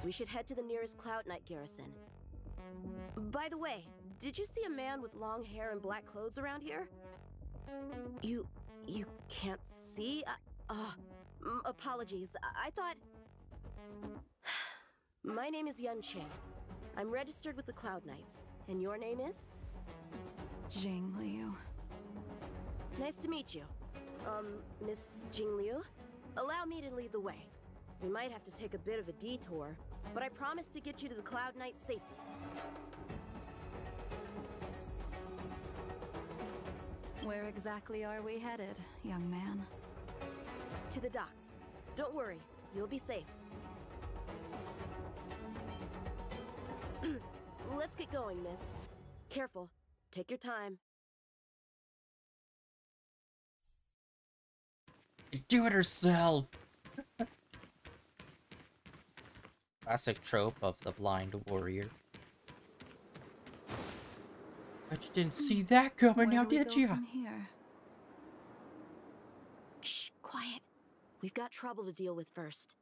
We should head to the nearest Cloud Knight garrison. By the way, did you see a man with long hair and black clothes around here? You can't see? Apologies. I thought... My name is Yun Ching. I'm registered with the Cloud Knights. And your name is? Jing Liu. Nice to meet you. Miss Jing Liu? Allow me to lead the way. We might have to take a bit of a detour, but I promise to get you to the Cloud Knight safely. Where exactly are we headed, young man? To the docks. Don't worry, you'll be safe. Let's get going, miss. Careful. Take your time. Do it herself! Classic trope of the blind warrior. But you didn't see that coming now, did you? Shh, quiet. We've got trouble to deal with first.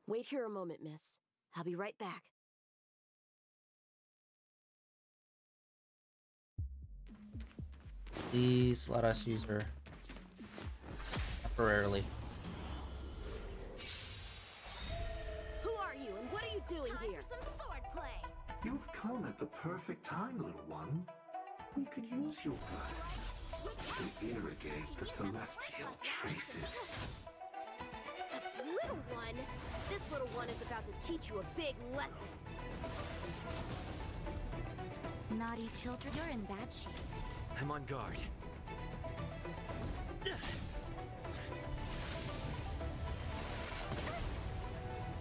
Wait here a moment, miss. I'll be right back. Please let us use her. Temporarily. Who are you and what are you doing here? Time for some swordplay. You've come at the perfect time, little one. We could use your blood to irrigate the celestial traces. Little one? This little one is about to teach you a big lesson. Naughty children, you're in bad shape. I'm on guard.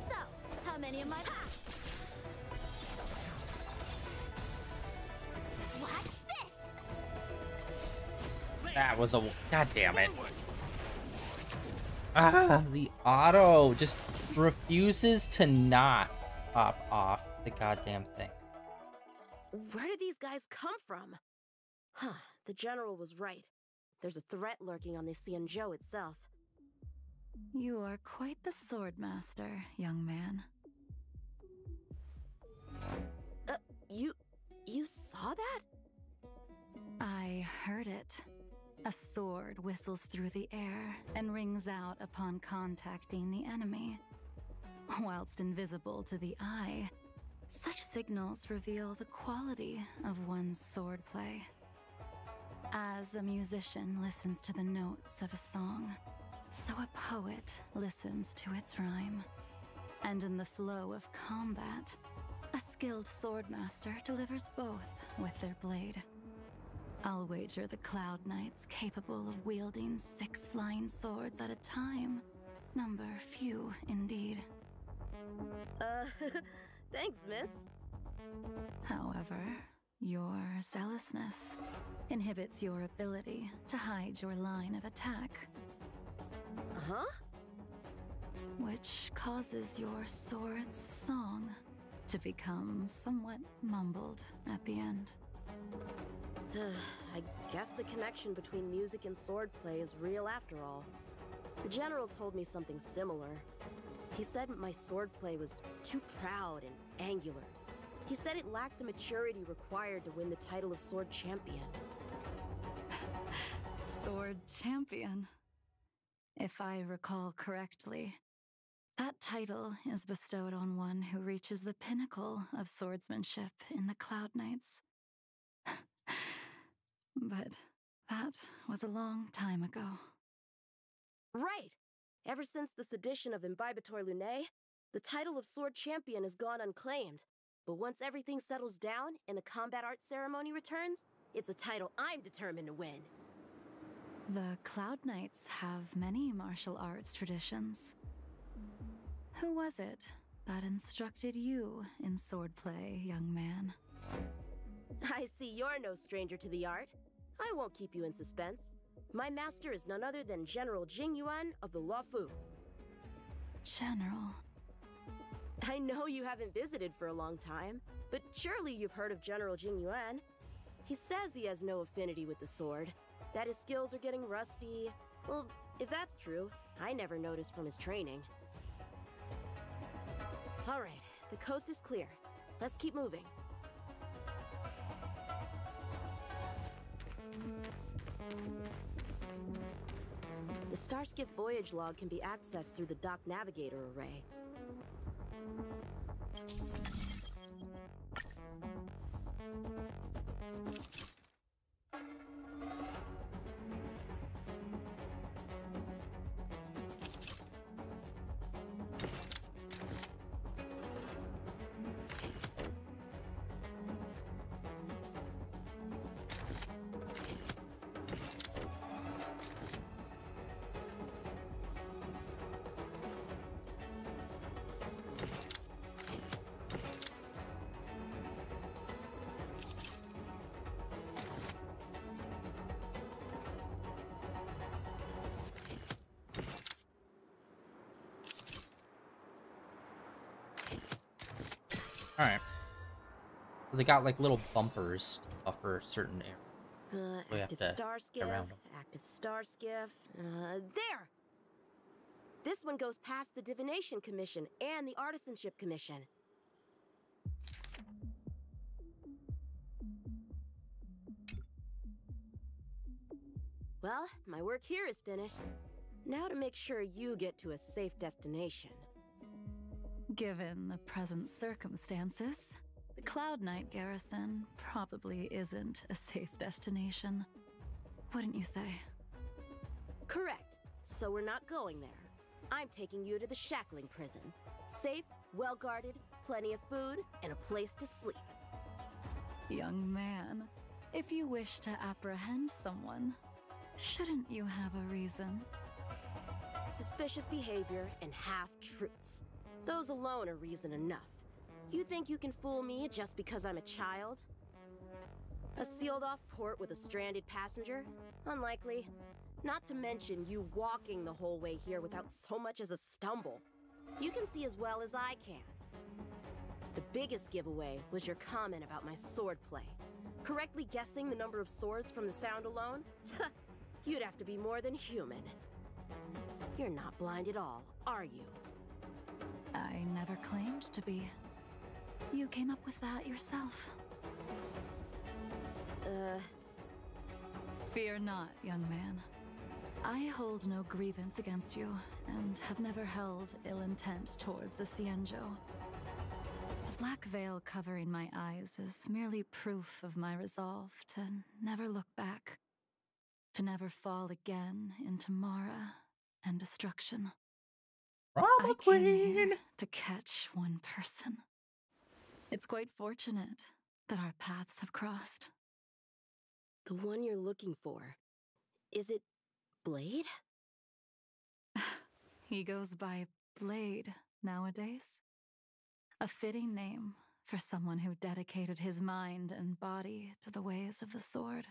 So, how many of my... Watch this! That was a... God damn it. Ah, the auto just refuses to not pop off the goddamn thing. Where did these guys come from? Huh, the General was right. There's a threat lurking on the Xianzhou itself. You are quite the sword master, young man. You saw that? I heard it. A sword whistles through the air and rings out upon contacting the enemy. Whilst invisible to the eye, such signals reveal the quality of one's swordplay. As a musician listens to the notes of a song, so a poet listens to its rhyme. And in the flow of combat, a skilled swordmaster delivers both with their blade. I'll wager the Cloud Knights capable of wielding 6 flying swords at a time Number few, indeed. Thanks, miss. However, your zealousness inhibits your ability to hide your line of attack. Huh? Which causes your sword's song to become somewhat mumbled at the end. I guess the connection between music and swordplay is real after all. The general told me something similar. He said my swordplay was too proud and angular. He said it lacked the maturity required to win the title of Sword Champion. Sword Champion. If I recall correctly, that title is bestowed on one who reaches the pinnacle of swordsmanship in the Cloud Knights. But that was a long time ago. Right! Ever since the sedition of Imbibitor Lunae, the title of Sword Champion has gone unclaimed. But once everything settles down and the combat art ceremony returns, it's a title I'm determined to win. The Cloud Knights have many martial arts traditions. Who was it that instructed you in swordplay, young man? I see you're no stranger to the art. I won't keep you in suspense. My master is none other than General Jingyuan of the Luofu. General. I know you haven't visited for a long time, but surely you've heard of General Jingyuan. He says he has no affinity with the sword, that his skills are getting rusty. Well, if that's true, I never noticed from his training. All right, the coast is clear. Let's keep moving. The Starskip voyage log can be accessed through the Dock Navigator array. Alright. So they got like little bumpers to buffer certain areas. We have Active to star get skiff, around them. active star skiff. There! This one goes past the Divination Commission and the Artisanship Commission. Well, my work here is finished. Now to make sure you get to a safe destination. Given the present circumstances, the Cloud Knight garrison probably isn't a safe destination. Wouldn't you say? Correct. So we're not going there. I'm taking you to the shackling prison. Safe, well-guarded, plenty of food, and a place to sleep. Young man, if you wish to apprehend someone, shouldn't you have a reason? Suspicious behavior and half-truths. Those alone are reason enough. You think you can fool me just because I'm a child? A sealed-off port with a stranded passenger? Unlikely. Not to mention you walking the whole way here without so much as a stumble. You can see as well as I can. The biggest giveaway was your comment about my swordplay. Correctly guessing the number of swords from the sound alone? You'd have to be more than human. You're not blind at all, are you? I never claimed to be. You came up with that yourself. Fear not, young man. I hold no grievance against you, and have never held ill intent towards the Cienjo. The black veil covering my eyes is merely proof of my resolve to never look back, to never fall again into Mara and destruction. I came here to catch one person. It's quite fortunate that our paths have crossed. The one you're looking for. Is it Blade? He goes by Blade nowadays. A fitting name for someone who dedicated his mind and body to the ways of the sword.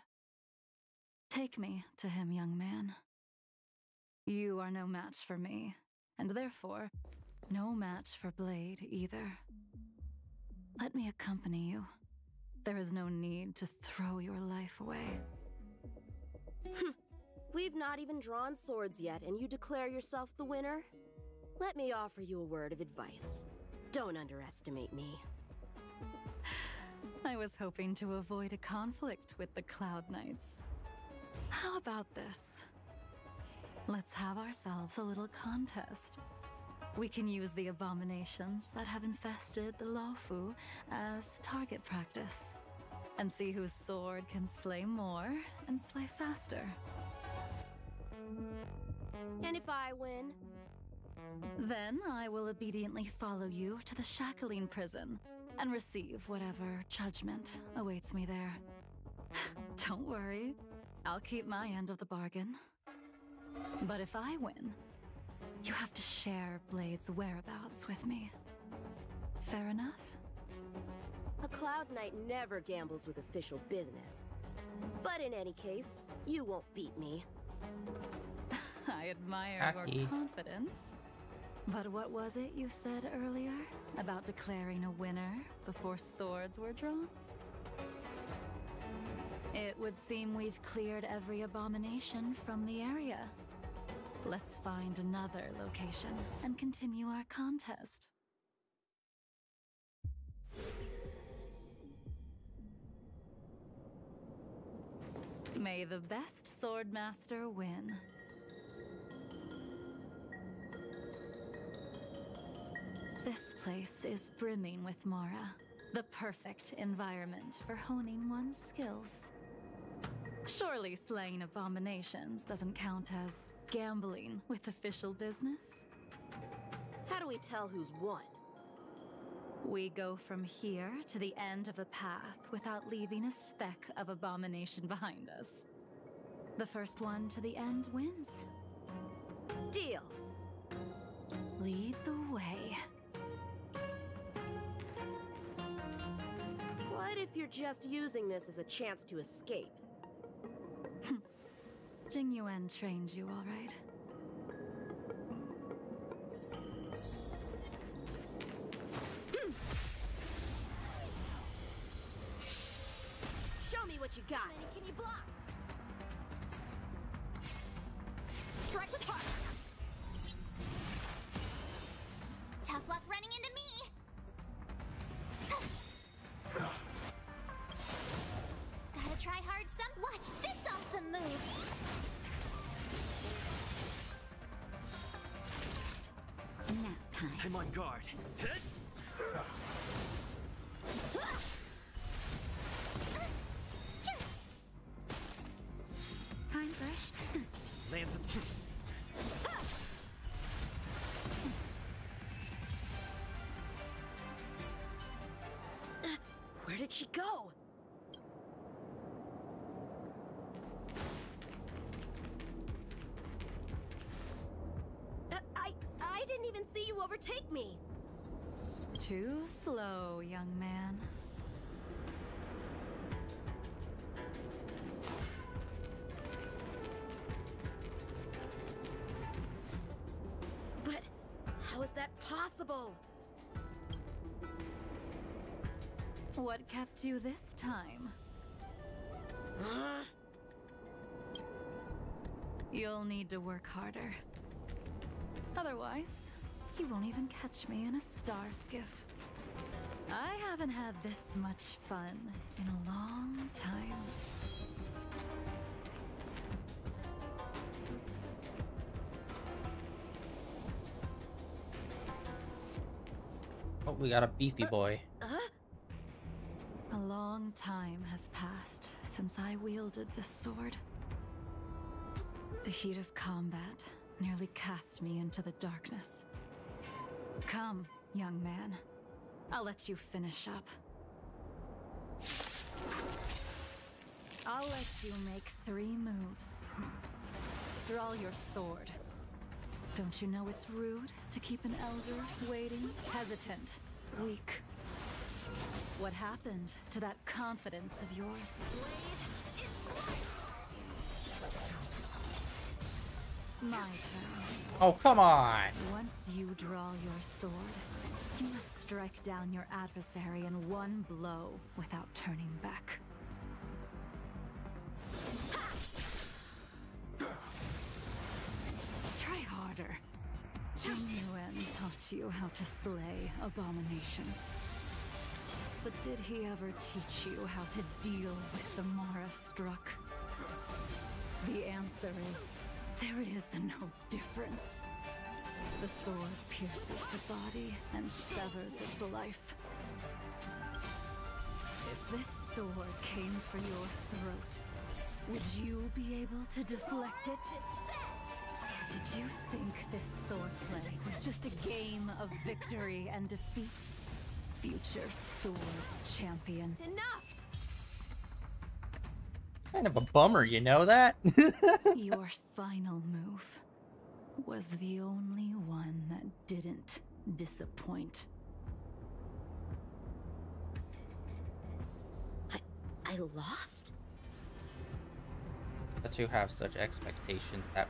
Take me to him, young man. You are no match for me, and therefore, no match for Blade either. Let me accompany you. There is no need to throw your life away. We've not even drawn swords yet, and you declare yourself the winner? Let me offer you a word of advice. Don't underestimate me. I was hoping to avoid a conflict with the Cloud Knights. How about this? Let's have ourselves a little contest. We can use the abominations that have infested the Luofu as target practice, and see whose sword can slay more and slay faster. And if I win? Then I will obediently follow you to the shackling prison and receive whatever judgment awaits me there. Don't worry, I'll keep my end of the bargain. But if I win, you have to share Blade's whereabouts with me. Fair enough? A Cloud Knight never gambles with official business. But in any case, you won't beat me. I admire your confidence. But what was it you said earlier about declaring a winner before swords were drawn? It would seem we've cleared every abomination from the area. Let's find another location and continue our contest. May the best swordmaster win. This place is brimming with Mara, the perfect environment for honing one's skills. Surely slaying abominations doesn't count as gambling with official business? How do we tell who's won? We go from here to the end of the path without leaving a speck of abomination behind us. The first one to the end wins. Deal. Lead the way. What if you're just using this as a chance to escape? Jing Yuan trained you all right. Show me what you got. Can you block? Strike with heart. Tough luck running into me. Gotta try hard some. Watch this awesome move. Nap time. I'm on guard. Time fresh. Lands. Where did she go? I didn't even see you overtake me. Too slow, young man. But how is that possible? What kept you this time? You'll need to work harder. Otherwise, you won't even catch me in a star skiff. I haven't had this much fun in a long time. Oh, we got a beefy boy. A long time has passed since I wielded this sword. The heat of combat nearly cast me into the darkness. Come, young man. I'll let you finish up. I'll let you make 3 moves. Draw your sword. Don't you know it's rude to keep an elder waiting, hesitant, weak? What happened to that confidence of yours? My turn. Oh, come on! Once you draw your sword, you must strike down your adversary in one blow without turning back. Try harder. Jing Yuan taught you how to slay abominations. But did he ever teach you how to deal with the Mara struck? The answer is, there is no difference. The sword pierces the body and severs its life. If this sword came for your throat, would you be able to deflect it? Did you think this swordplay was just a game of victory and defeat? Future sword champion. Enough! Kind of a bummer, you know that? Your final move was the only one that didn't disappoint. I lost? That you have such expectations that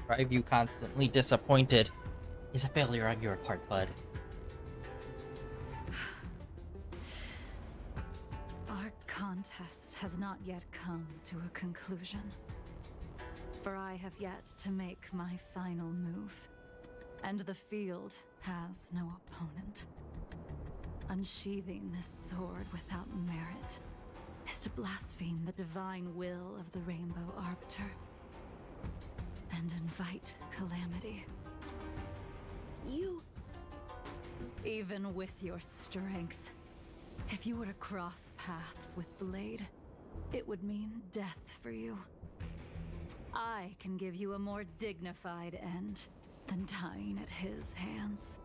drive you constantly disappointed is a failure on your part, bud. Our contest has not yet come to a conclusion. For I have yet to make my final move, and the field has no opponent. Unsheathing this sword without merit is to blaspheme the divine will of the Rainbow Arbiter and invite calamity. You... Even with your strength, if you were to cross paths with Blade, it would mean death for you. I can give you a more dignified end than dying at his hands.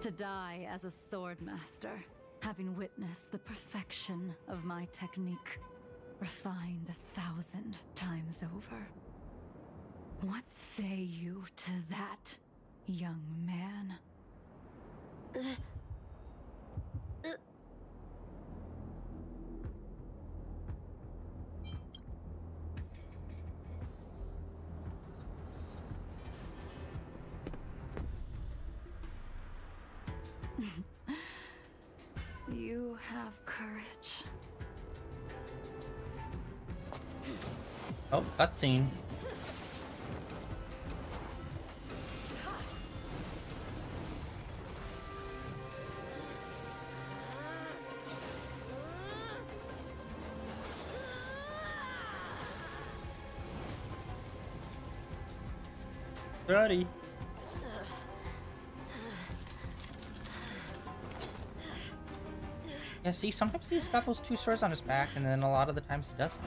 To die as a sword master, having witnessed the perfection of my technique, refined 1,000 times over. What say you to that, young man? You have courage. Oh, cutscene. Ready. Yeah, see, sometimes he's got those two swords on his back, and then a lot of the times he doesn't.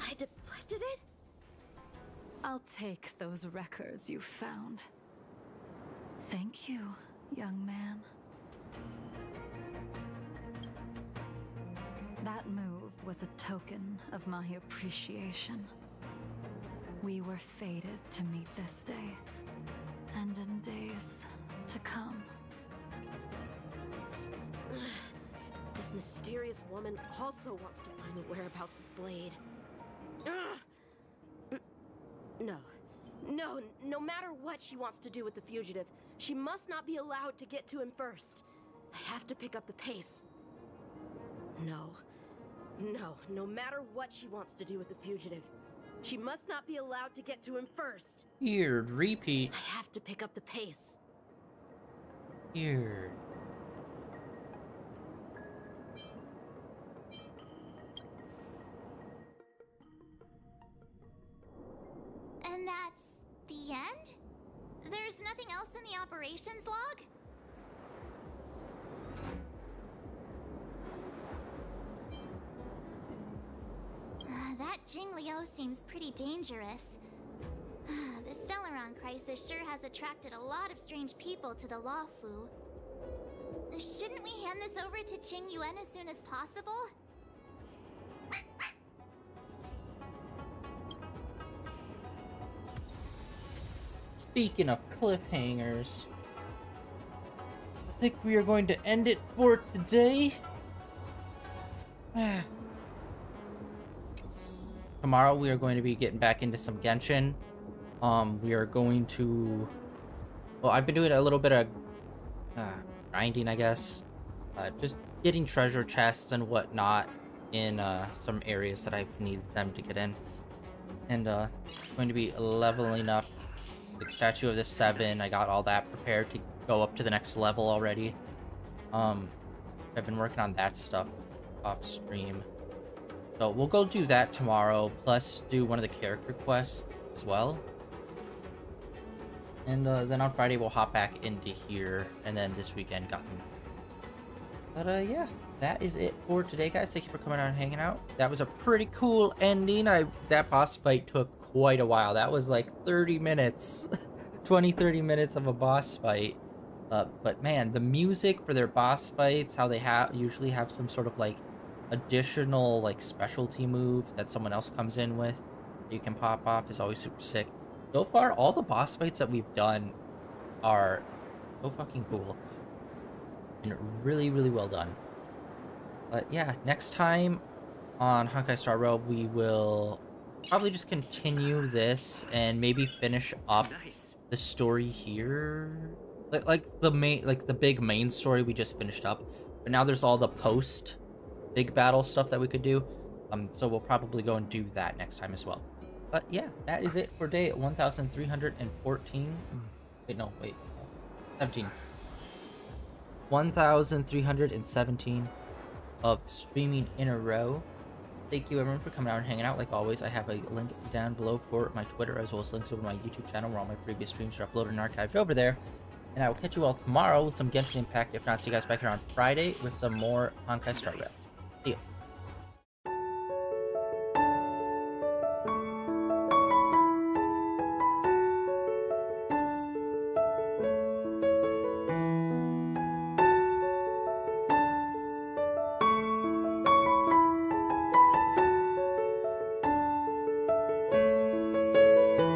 I deflected it? I'll take those records you found. Thank you, young man. That move was a token of my appreciation. We were fated to meet this day, and in days to come. This mysterious woman also wants to find the whereabouts of Blade. No matter what she wants to do with the fugitive, she must not be allowed to get to him first. I have to pick up the pace. No matter what she wants to do with the fugitive, she must not be allowed to get to him first. Weird repeat. I have to pick up the pace. Weird. And that's the end? There's nothing else in the operations log? That Jing Liu seems pretty dangerous. The Stellaron crisis sure has attracted a lot of strange people to the Lawfu. Shouldn't we hand this over to Qing Yuan as soon as possible? speaking of cliffhangers, I think we are going to end it for today. Tomorrow we are going to be getting back into some Genshin. We are going to... Well, I've been doing a little bit of grinding, I guess. Just getting treasure chests and whatnot in some areas that I need them to get in. And going to be leveling up the Statue of the Seven. I got all that prepared to go up to the next level already. I've been working on that stuff off stream. So we'll go do that tomorrow, plus do one of the character quests as well. And then on Friday we'll hop back into here, and then this weekend Gotham. But yeah, that is it for today, guys. Thank you for coming out and hanging out. That was a pretty cool ending. That boss fight took quite a while. That was like 30 minutes, 20-30 minutes of a boss fight. But man, the music for their boss fights, how they usually have some sort of like additional like specialty move that someone else comes in with that you can pop off, is always super sick. So far, all the boss fights that we've done are so fucking cool and really, really well done. But yeah, next time on Honkai Star Rail, we will probably just continue this and maybe finish up the story here, like the big main story we just finished up. But now there's all the post big battle stuff that we could do. So we'll probably go and do that next time as well. But yeah, that is it for day 1314. Wait, no, wait. 17. 1317 of streaming in a row. Thank you everyone for coming out and hanging out. Like always, I have a link down below for my Twitter, as well as links over to my YouTube channel where all my previous streams are uploaded and archived over there. And I will catch you all tomorrow with some Genshin Impact. If not, see you guys back here on Friday with some more Honkai Star Rail.